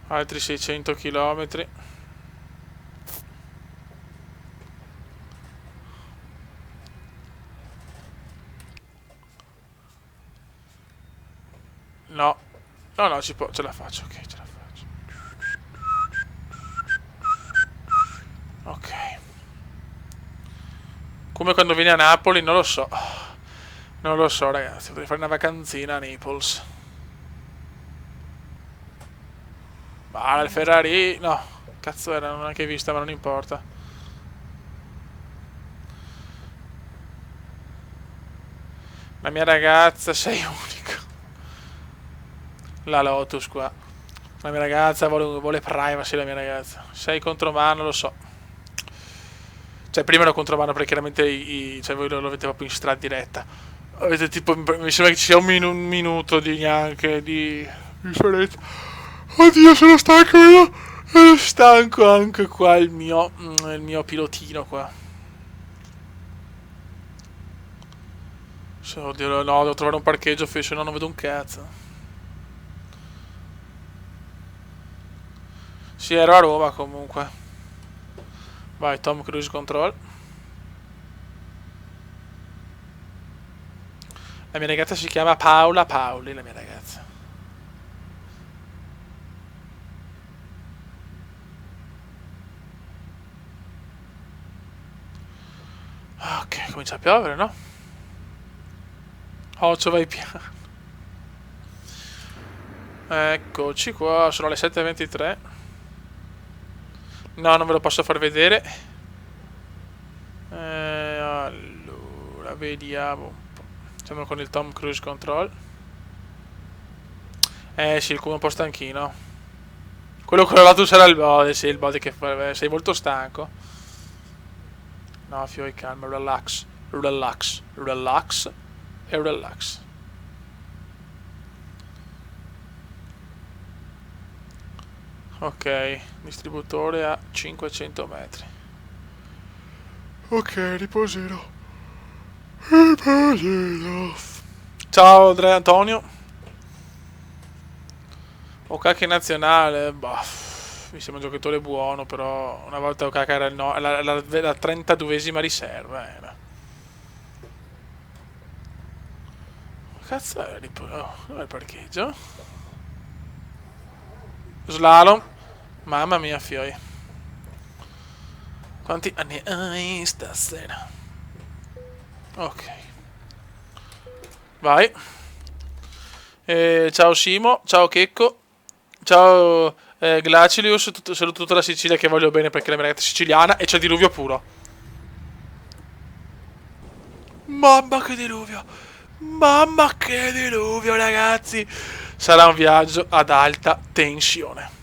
Altri 600 km. No. No, ce la faccio, ok, ce la faccio. Ok. Come quando vieni a Napoli, non lo so. Non lo so, ragazzi, potrei fare una vacanzina a Naples. Ma il Ferrari... No, cazzo era, non l'ho neanche vista, ma non importa. La mia ragazza, sei unico. La Lotus qua. La mia ragazza vuole privacy, la mia ragazza. Sei contro mano, lo so. Cioè, prima ero contro mano perché chiaramente cioè voi lo avete proprio in diretta. Avete tipo, mi sembra che ci sia un minuto di neanche di differenza. Oddio, sono stanco io. Sono stanco anche qua il mio pilotino qua. Oddio, no, devo trovare un parcheggio, se no non vedo un cazzo. Sì, ero a Roma comunque. Vai, Tom Cruise Control. La mia ragazza si chiama Paola Paoli, la mia ragazza. Ok, comincia a piovere, no? Occhio, vai piano. Eccoci qua, sono le 7:23. No, non ve lo posso far vedere. Allora, vediamo un po'. Siamo con il Tom Cruise Control. Sì, il culo è un po' stanchino. Quello colorato sarà il body, sì, il body che fa... sei molto stanco. No, fioi, calma, relax, relax, relax e relax. Ok, distributore a 500 metri. Ok, riposino. Riposino. Ciao Andrea Antonio. Okaka in nazionale, bah, mi sembra un giocatore buono, però una volta Okaka era la 32esima riserva. Era. Cazzo è dov'è il parcheggio? Slalom. Mamma mia, fioi. Quanti anni hai stasera? Ok. Vai. Ciao Simo, ciao Checco, ciao Glacilius, saluto tutta la Sicilia che voglio bene perché la mia ragazza è siciliana e c'è diluvio puro. Mamma che diluvio! Mamma che diluvio, ragazzi! Sarà un viaggio ad alta tensione.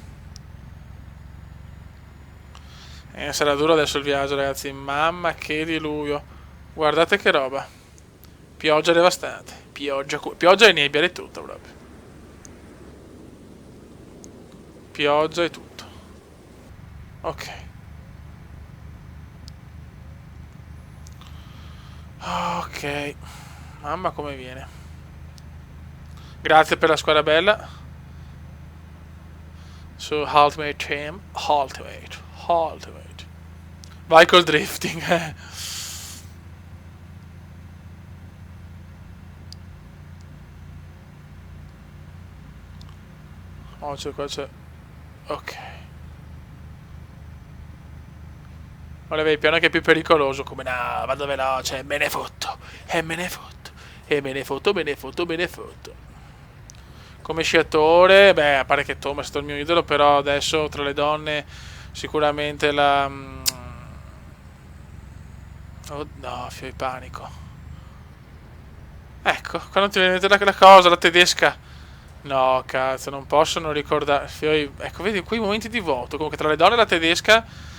Sarà duro adesso il viaggio, ragazzi. Mamma che diluvio. Guardate che roba. Pioggia devastante. Pioggia e nebbia e tutto proprio. Pioggia e tutto. Ok. Ok. Mamma come viene. Grazie per la squadra bella. Su Ultimate Team. Ultimate. Vai col drifting, Oh, c'è qua, c'è. Ok. Volevo il piano che è più pericoloso. Come no, vado veloce. Me ne fotto. E me ne fotto. E me ne fotto. Come sciatore, beh, a parte che Thomas è stato il mio idolo, però adesso tra le donne sicuramente la... Oh no, fio di panico. Ecco, quando ti viene in mente la cosa, la tedesca. No, cazzo, non posso non ricordare. Ecco, vedi quei momenti di voto. Comunque tra le donne e la tedesca.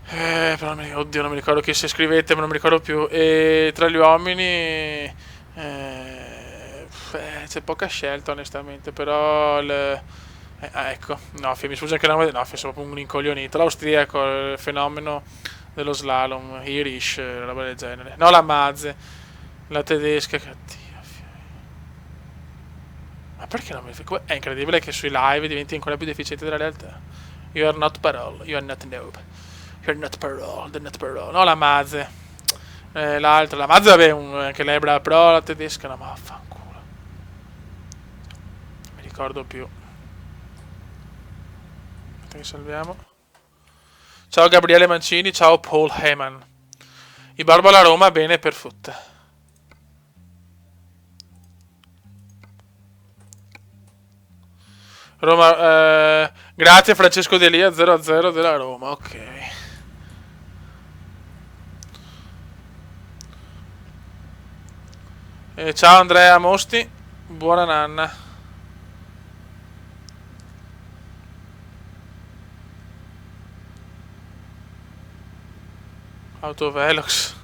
Però oddio, non mi ricordo chi si scrivete, ma non mi ricordo più. E tra gli uomini. C'è poca scelta, onestamente. Però. Ecco, no, mi sfugge anche il nome. No, sono proprio un incoglionito. L'austriaco, il fenomeno dello slalom. Irish, roba del genere. No, la Mazze. La tedesca, cattiva. Ma perché non mi fa? È incredibile che sui live diventi ancora più deficiente della realtà. You are not parole, you are not noob. You are not parole, the not parole. No, la Mazze. L'altra, la Mazze, vabbè, anche lei è brava, però la tedesca, no, ma vaffanculo. Non mi ricordo più. Aspetta che salviamo. Ciao Gabriele Mancini, ciao Paul Heyman. I Barbo alla Roma, bene per foot. Roma, grazie Francesco Delia 0-0 della Roma, ok. Ciao Andrea Mosti, buona nanna. Autovelox.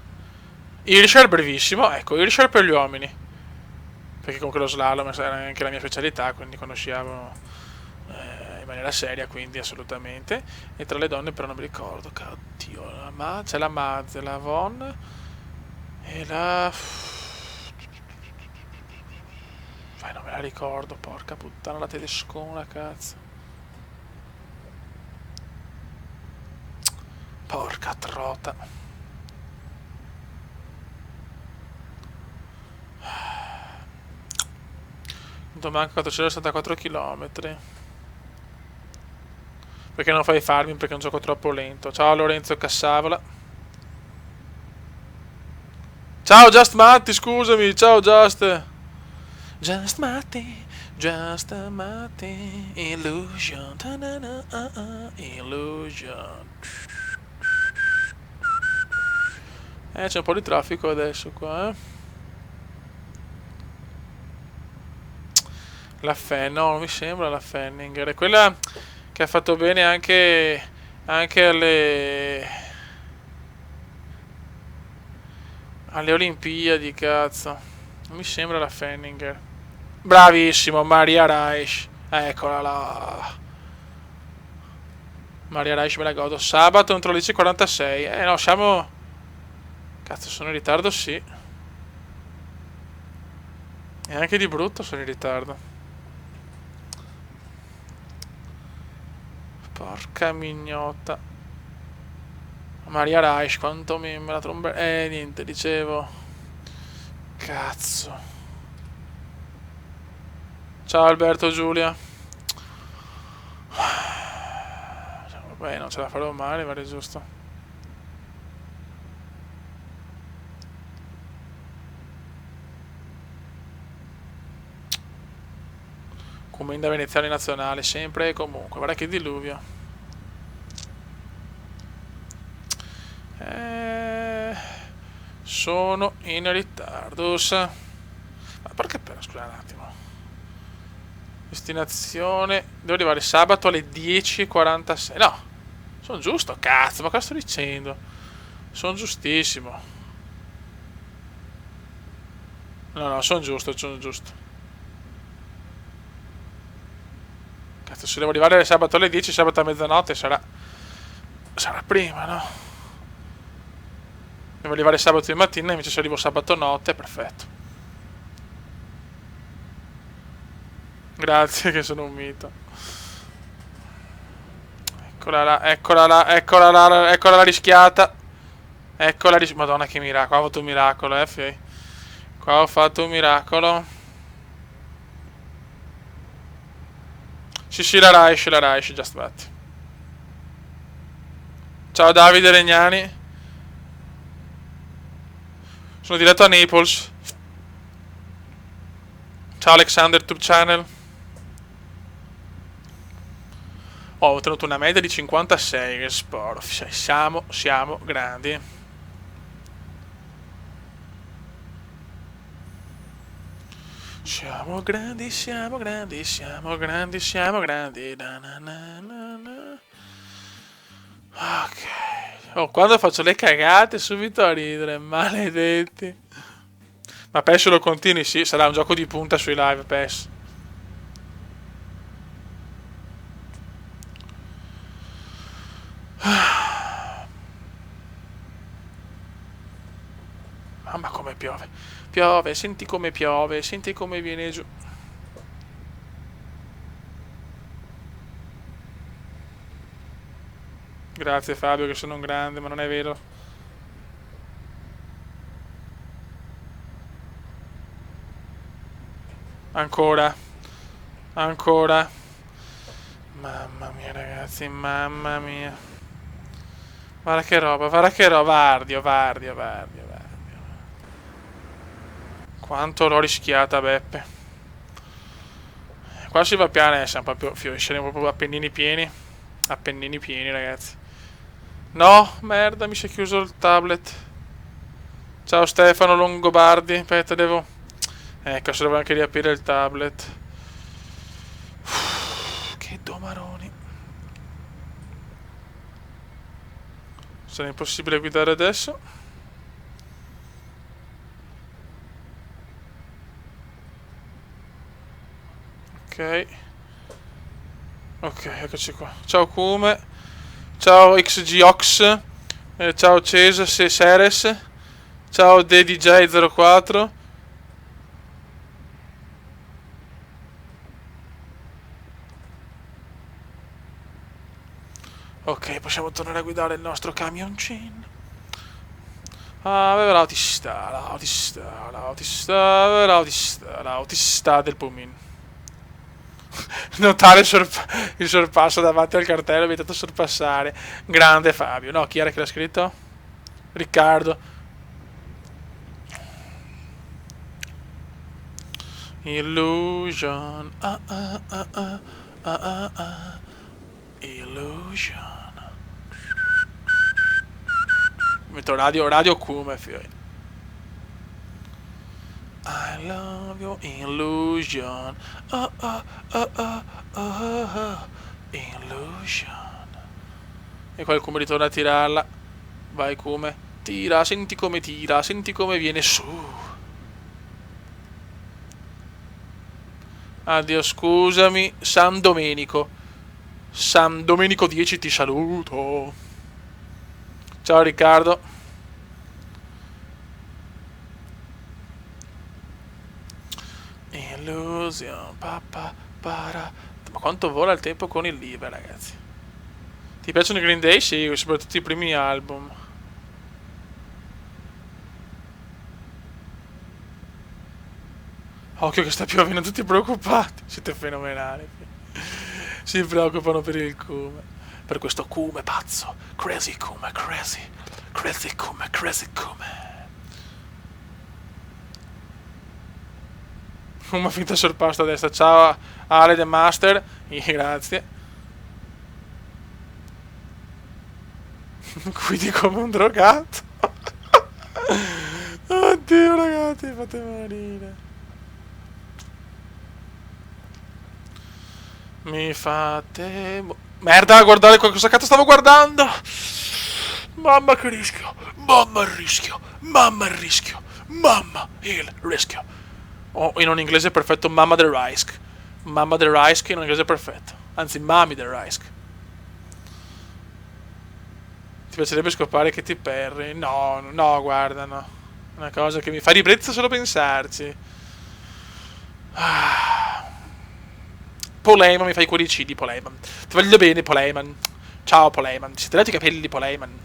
Irishar brevissimo, ecco, Irishar per gli uomini. Perché comunque lo slalom era anche la mia specialità, quindi conosciamo in maniera seria, quindi assolutamente. E tra le donne però non mi ricordo, oddio, c'è la Mazze, la Von e la... non me la ricordo, porca puttana, la tedescona, cazzo. Porca trota. Manca 464 km. Perché non fai farming? Perché è un gioco troppo lento. Ciao Lorenzo Cassavola. Ciao Just Matti, scusami. Ciao Just. Just Matti. Illusion. Illusion. C'è un po' di traffico adesso qua, La no, non mi sembra la Fenninger. È quella che ha fatto bene anche alle Olimpiadi, cazzo. Non mi sembra la Fenninger. Bravissimo, Maria Reich. Eccola là. Maria Reich me la godo. Sabato entro le 10:46. No, siamo... Cazzo, sono in ritardo, sì. E anche di brutto sono in ritardo. Porca mignotta. Maria Reich, quanto me la tromba... niente, dicevo. Cazzo. Ciao Alberto Giulia. Vabbè, non ce la farò male, ma è giusto. Commenda veneziano nazionale, sempre e comunque. Guarda che diluvio. Sono in ritardo. Ma perché scusa un attimo. Destinazione. Devo arrivare sabato alle 10:46. No, sono giusto, cazzo, ma cosa sto dicendo? Sono giustissimo. No, sono giusto. Cazzo, se devo arrivare sabato alle 10, sabato a mezzanotte sarà prima, no? Devo arrivare sabato di mattina, invece se arrivo sabato notte, perfetto. Grazie che sono un mito. Eccola là, eccola là, eccola là, eccola la rischiata. Eccola Madonna che miracolo, qua ho fatto un miracolo, Fei. Qua ho fatto un miracolo. Sì, la Rice, just batti. Ciao Davide Regnani. Sono diretto a Naples. Ciao Alexander Tube Channel. Ho ottenuto una media di 56, che sporo. Siamo grandi. Siamo grandi, siamo grandi, siamo grandi, siamo grandi. Na na na na na. Ok. Oh, quando faccio le cagate subito a ridere, maledetti. Ma PES lo continui, sì, sarà un gioco di punta sui live PES. Mamma come piove. Piove, senti come piove, senti come viene giù. Grazie Fabio che sono un grande, ma non è vero. Ancora. Ancora. Mamma mia ragazzi, mamma mia. Guarda che roba, Vardio. Quanto l'ho rischiata Beppe. Qua si va piano, siamo proprio, saremo proprio Appennini pieni. Appennini pieni ragazzi. No, merda, mi si è chiuso il tablet. Ciao Stefano Longobardi. Aspetta, devo... Ecco, se devo anche riaprire il tablet. Che domaroni. Sarà impossibile guidare adesso. Ok. Ok, eccoci qua. Ciao Kume. Ciao XGOX. Ciao Cesa Seres. Ciao DDJ04. Ok, possiamo tornare a guidare il nostro camioncino. Ah, l'autista del pullman. Notare il sorpasso davanti al cartello, vietato sorpassare. Grande Fabio. No, chi era che l'ha scritto? Riccardo. Illusion. Illusion. Metto radio come figlio. I love your illusion. Illusion. E qualcuno ritorna a tirarla. Vai come. Tira, senti come viene su. Addio, scusami. San Domenico 10 ti saluto. Ciao Riccardo. Illusion, papà, para. Ma quanto vola il tempo con il live, ragazzi. Ti piacciono i Green Day? Sì, soprattutto i primi album. Occhio che sta piovendo, tutti preoccupati. Siete fenomenali. Si preoccupano per il Kume. Per questo Kume pazzo. Crazy Kume, crazy. Crazy Kume, crazy Kume. Una finta sorpasso a destra. Ciao Ale The Master. Grazie. Guidi come un drogato. Oddio ragazzi, fate morire. Mi fate... Merda, a guardare cosa cazzo stavo guardando. Mamma che rischio. Mamma il rischio. Mamma il rischio. Mamma il rischio. O in un inglese perfetto, Mamma del Risk. Mamma del Risk in un inglese perfetto. Anzi, Mami del Risk. Ti piacerebbe scopare che ti perri? No, no, guarda, no. Una cosa che mi fa ribrezzo solo pensarci. Poleiman mi fai i cuoricini, Poleiman. Ti voglio bene, Poleiman. Ciao, Poleiman. Ti siete dati i capelli, Poleiman.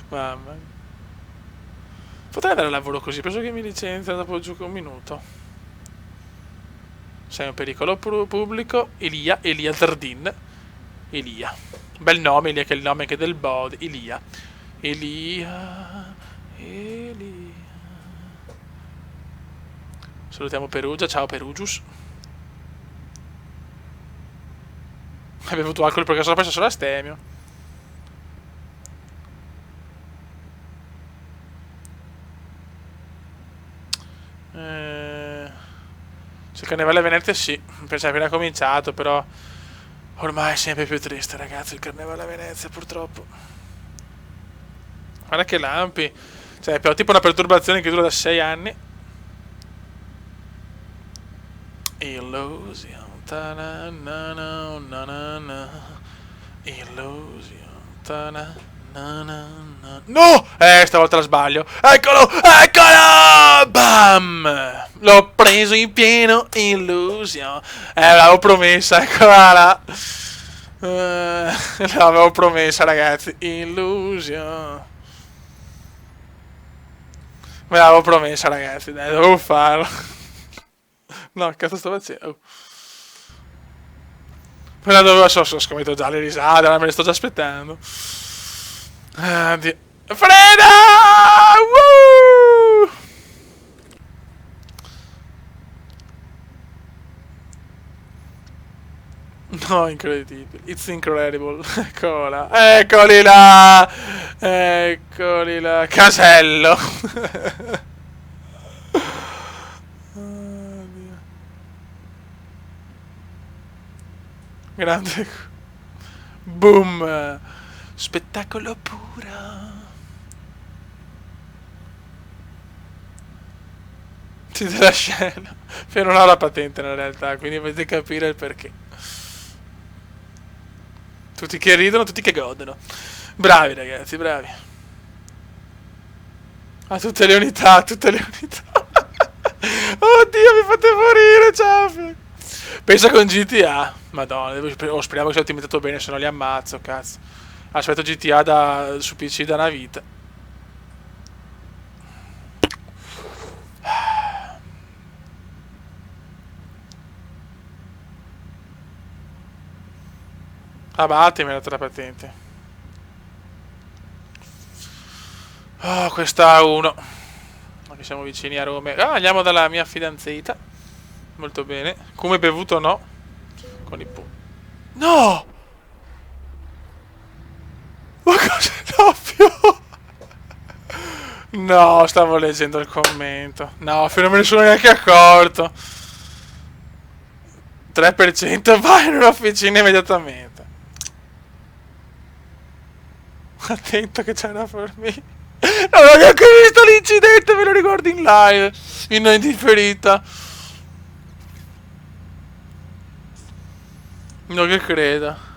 Mamma mia. Potrei andare al lavoro così, penso che mi licenzia dopo giù un minuto. Sei un pericolo pubblico. Elia Zardin. Elia. Bel nome, Elia, che è il nome anche del bod. Elia. Elia. Salutiamo Perugia, ciao Perugius. Hai bevuto alcol perché sono preso solo astemio. Se il carnevale a Venezia sì, pensavo appena cominciato, però ormai è sempre più triste, ragazzi, il carnevale a Venezia, purtroppo. Guarda che lampi. Cioè, è tipo una perturbazione che dura da 6 anni. Illusion. Illusion. No! Stavolta la sbaglio. Eccolo! Eccolo! Bam! L'ho preso in pieno. Illusion. L'avevo promessa, eccola là. L'avevo promessa, ragazzi. Illusion. Me l'avevo promessa, ragazzi. Dai, dovevo farlo. No, cazzo sto facendo? Però dovevo scommetto già le risate, me le sto già aspettando. Addio. Freda! Woo! No, incredibile. It's incredible. Eccola. Eccoli là. Eccoli là. Casello. Grande. Boom. Spettacolo puro. Sì, della scena. Io non ho la patente in realtà, quindi potete capire il perché. Tutti che ridono, tutti che godono. Bravi ragazzi, bravi. A tutte le unità, tutte le unità. Oddio, mi fate morire, ciao. Pensa con GTA. Madonna, speriamo che sia ottimizzato bene, se no li ammazzo, cazzo. Aspetto GTA su PC da una vita. Abatti, mi ha dato la patente. Oh, questa A1. Ma che siamo vicini a Roma. Ah, andiamo dalla mia fidanzata. Molto bene. Come bevuto no. Con i No! Ma cosa? No, più. No, stavo leggendo il commento. No, non me ne sono neanche accorto. 3% vai in un'officina immediatamente. Attento che c'è una formica. Non ho neanche visto l'incidente, me lo ricordo in live. In differita. Non che credo.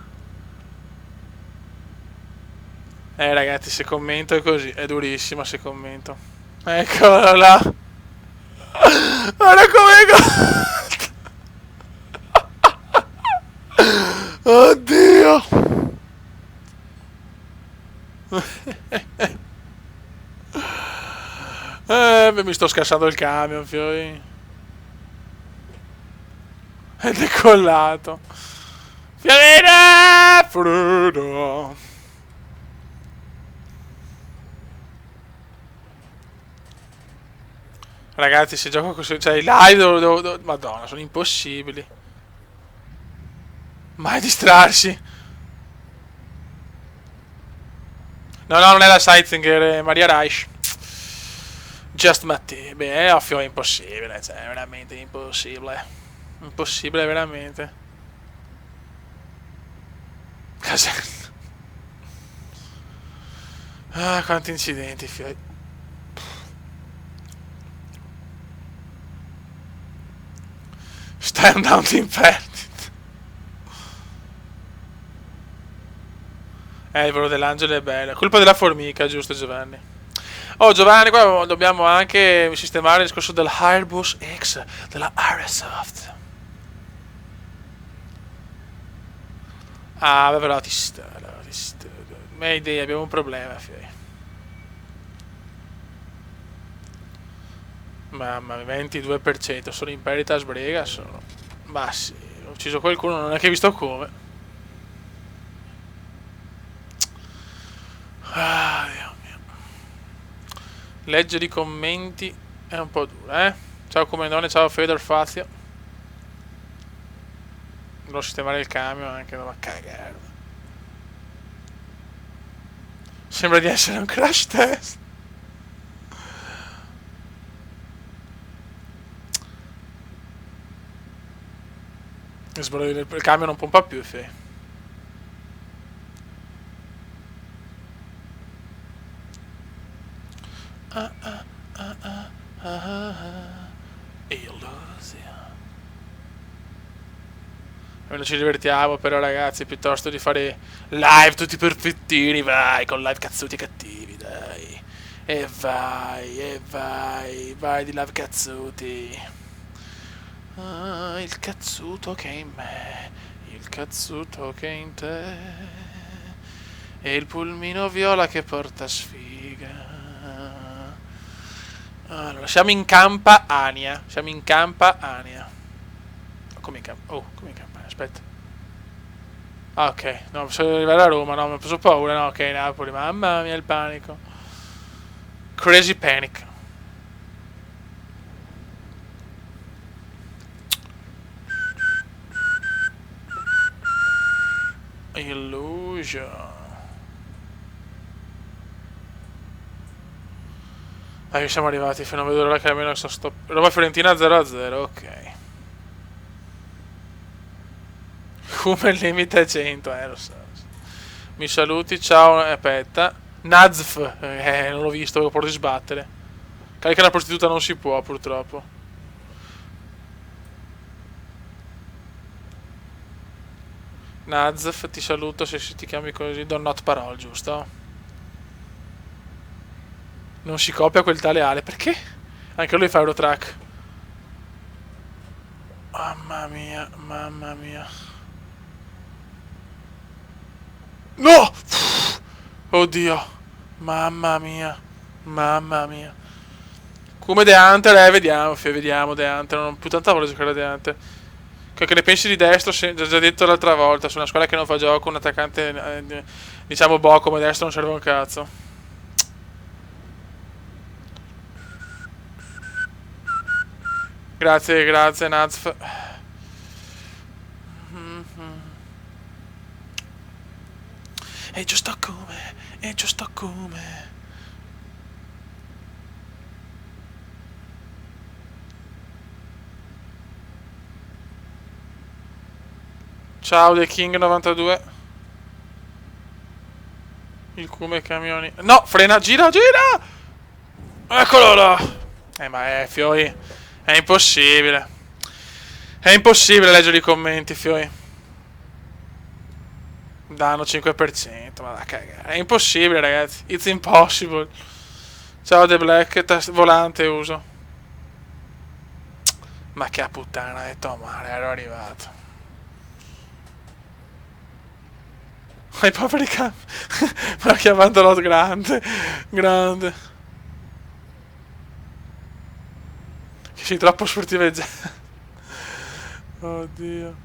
Ragazzi, se commento è così. È durissimo se commento. Eccola là. Guarda come. Oddio. Mi sto scassando il camion, fioi. È decollato. Fiorina! Frudo. Ragazzi, se gioco così, cioè i live Madonna, sono impossibili. Mai distrarsi. No, non è la Seitzinger, è Maria Reich. Just Matti. Beh, ovvio, è impossibile, cioè, è veramente impossibile. Impossibile, veramente. Casello. Ah, quanti incidenti, fioi. Stai andando in perdita. Il volo dell'angelo è bello. Colpa della formica, giusto Giovanni? Oh Giovanni, qua dobbiamo anche sistemare il discorso del Airbus X della Aerosoft. Ah, vabbè, però ti sta. Mayday, abbiamo un problema, fai. Mamma mia, 22%, sono in perdita sbrega, sono. Ma sì, ho ucciso qualcuno, non è che hai visto come. Ah, Dio mio. Leggere i commenti è un po' dura, eh? Ciao Comendone, ciao Fedor Fazio. Devo sistemare il camion anche, non va a cagare. Sembra di essere un crash test. Il camion non pompa più, fe. Illusion. Almeno ci divertiamo, però ragazzi, piuttosto di fare live tutti perfettini, vai, con live cazzuti cattivi, dai. E vai di live cazzuti. Ah, il cazzuto che è in me, il cazzuto che è in te, e il pulmino viola che porta sfiga. Allora, siamo in Campania. Siamo in Campania. Come in Campania? Oh, come in Campania? Aspetta. Ah, ok. No, posso arrivare a Roma. No, mi ho preso paura. No, ok, Napoli. Mamma mia, il panico. Crazy panic. Illusion. Dai, siamo arrivati. Non vedo l'ora che almeno sto stop. Roma Fiorentina 0-0. Ok. Come il limite 100, lo so. Mi saluti, ciao, aspetta. Nazf, non l'ho visto, lo porto di sbattere. Carica la prostituta non si può, purtroppo. Nazf, ti saluto, se ti chiami così, do not parole, giusto? Non si copia quel tale Ale, perché? Anche lui fa Eurotrack. Mamma mia, mamma mia. No! Oddio. Mamma mia. Mamma mia. Come The Hunter, vediamo, vediamo The Hunter. Non ho più tanta voglia di giocare a The Hunter. Che ne pensi di destro? Già detto l'altra volta. Su una squadra che non fa gioco, un attaccante, diciamo, boh, come destro non serve un cazzo. Grazie, grazie, Nazf. È giusto come, è giusto come. Ciao The King 92. Il cume camioni. No, frena, gira, gira! Eccolo là! Ma Fioi, è impossibile. È impossibile leggere i commenti, Fioi. Danno 5%, ma da cagare. È impossibile, ragazzi. It's impossible. Ciao The Black, volante uso. Ma che puttana, ha detto male, ero arrivato. Ai poveri campi. Ma chiamandolo grande. Grande. Che sei troppo sportiveggiato. Oddio.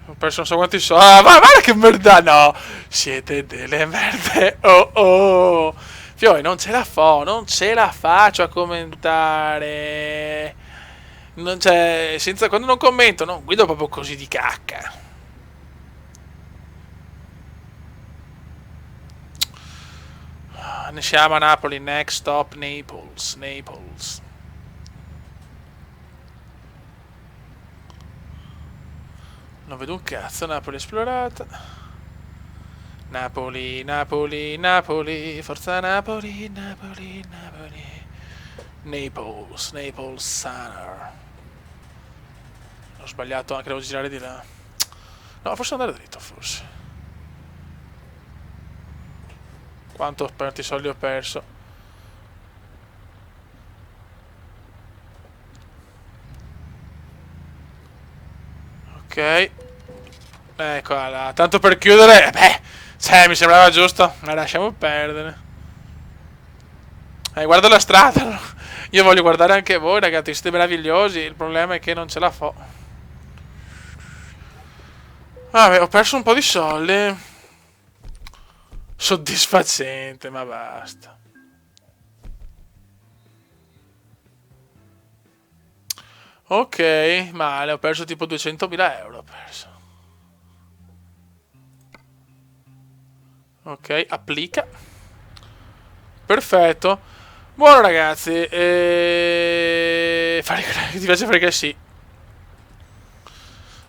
Ho perso non so quanti soldi. Ah, ma guarda che merda! No! Siete delle merde. Oh oh! Fioi, non ce la fa, non ce la faccio a commentare. Non c'è. Senza. Quando non commento, non guido proprio così di cacca. Ne siamo a Napoli. Next stop Naples. Naples. Non vedo un cazzo, Napoli esplorata. Napoli, Napoli, Napoli, forza Napoli, Napoli, Napoli. Naples, Naples Center. Ho sbagliato anche, devo girare di là. No, forse andare dritto, forse. quanti soldi ho perso. Ok. Eccola, tanto per chiudere, mi sembrava giusto. La lasciamo perdere. Guarda la strada. Io voglio guardare anche voi, ragazzi, siete meravigliosi. Il problema è che non ce la fo. Vabbè, ho perso un po' di soldi. Soddisfacente, ma basta. Ok, male, ho perso tipo 200.000 euro. Ho perso. Ok, applica. Perfetto. Buono ragazzi. Ti piace perché sì.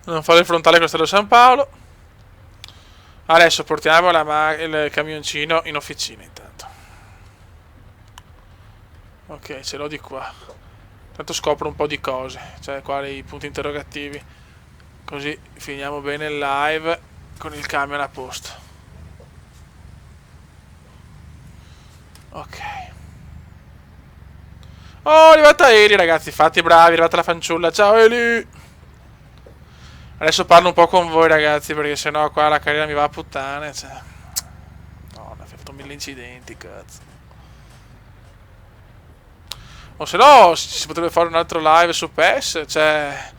Non fare il frontale Castello San Paolo. Adesso portiamo il camioncino in officina intanto. Ok, ce l'ho di qua. Tanto scopro un po' di cose. Cioè qua i punti interrogativi. Così finiamo bene il live con il camion a posto. Ok. Oh, è arrivata Eli, ragazzi. Fatti bravi, è arrivata la fanciulla. Ciao Eli. Adesso parlo un po' con voi, ragazzi, perché sennò qua la carriera mi va a puttane. Cioè. No, mi ha fatto 1000 incidenti, cazzo. O se no, si potrebbe fare un altro live su PES. Cioè,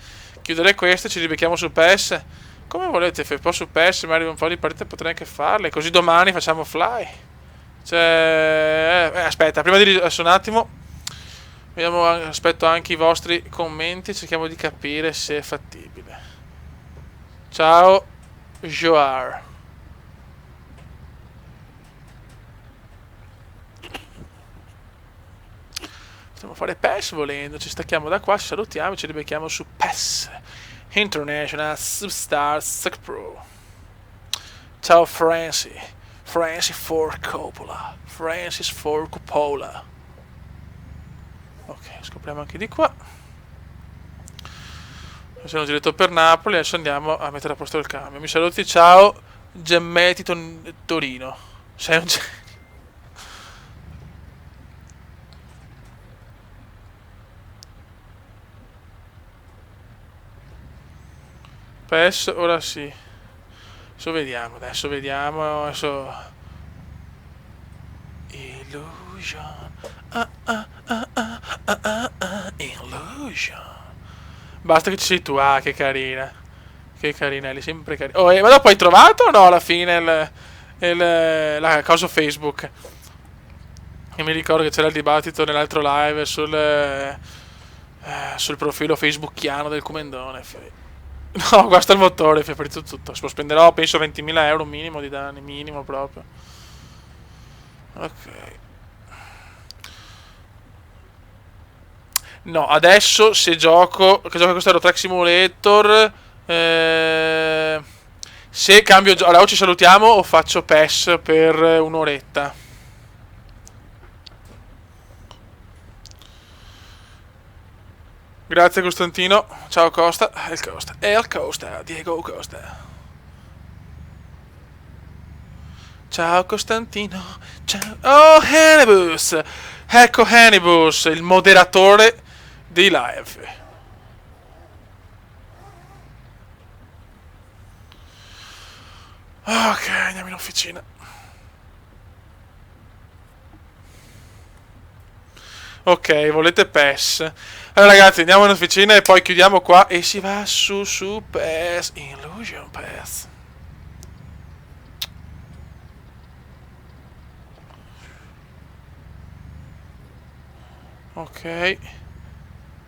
chiudere questo e ci ribecchiamo su PES. Come volete, un po' su PES, magari un po' di partite potrei anche farle. Così domani facciamo fly. Cioè, aspetta, prima di adesso un attimo. Vediamo, aspetto anche i vostri commenti. Cerchiamo di capire se è fattibile. Ciao, Joar. Possiamo fare PES volendo. Ci stacchiamo da qua, ci salutiamo e ci ribecchiamo su PES International Superstar Soccer Pro. Ciao Francis Ford Coppola. Francis Ford Coppola. Ok, scopriamo anche di qua. Siamo diretto per Napoli. Adesso andiamo a mettere a posto il cambio. Mi saluti, ciao Gemmetti Torino. Sei un genio. PES, ora sì. Adesso vediamo, adesso. Illusion. Illusion. Basta che ci sei tu, che carina. Che carina, è sempre carina. Oh, ma dopo hai trovato o no alla fine la cosa Facebook? Io mi ricordo che c'era il dibattito nell'altro live sul profilo facebookiano del Comendone. No, guasta il motore, è partito tutto. Spenderò penso 20.000 euro minimo di danni, minimo proprio. Ok. No, adesso se gioco questo Euro Truck Simulator, se cambio gioco, allora o ci salutiamo o faccio PES per un'oretta. Grazie Costantino, ciao Costa, El Costa, Diego Costa. Ciao Costantino, ciao. Oh, Hannibus! Ecco Hannibus, il moderatore dei live. Ok, andiamo in officina. Ok, volete PES. Allora ragazzi, andiamo in officina e poi chiudiamo qua e si va su PES. Illusion PES. Ok.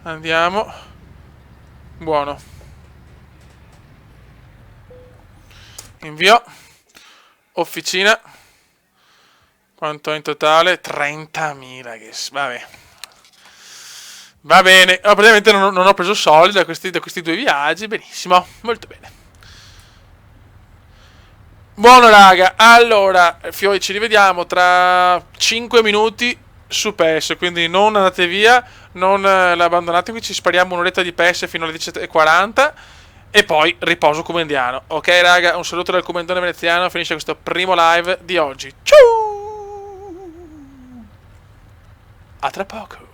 Andiamo. Buono. Invio. Officina. Quanto è in totale? 30.000. Vabbè. Va bene. Praticamente non ho preso soldi da questi 2 viaggi. Benissimo. Molto bene. Buono raga. Allora, Fioi, ci rivediamo tra 5 minuti su PES. Quindi non andate via. Non l'abbandonate qui. Ci spariamo un'oretta di PES fino alle 10:40. E poi riposo comendiano. Ok raga, un saluto dal Comendone veneziano. Finisce questo primo live di oggi. Ciao! A tra poco.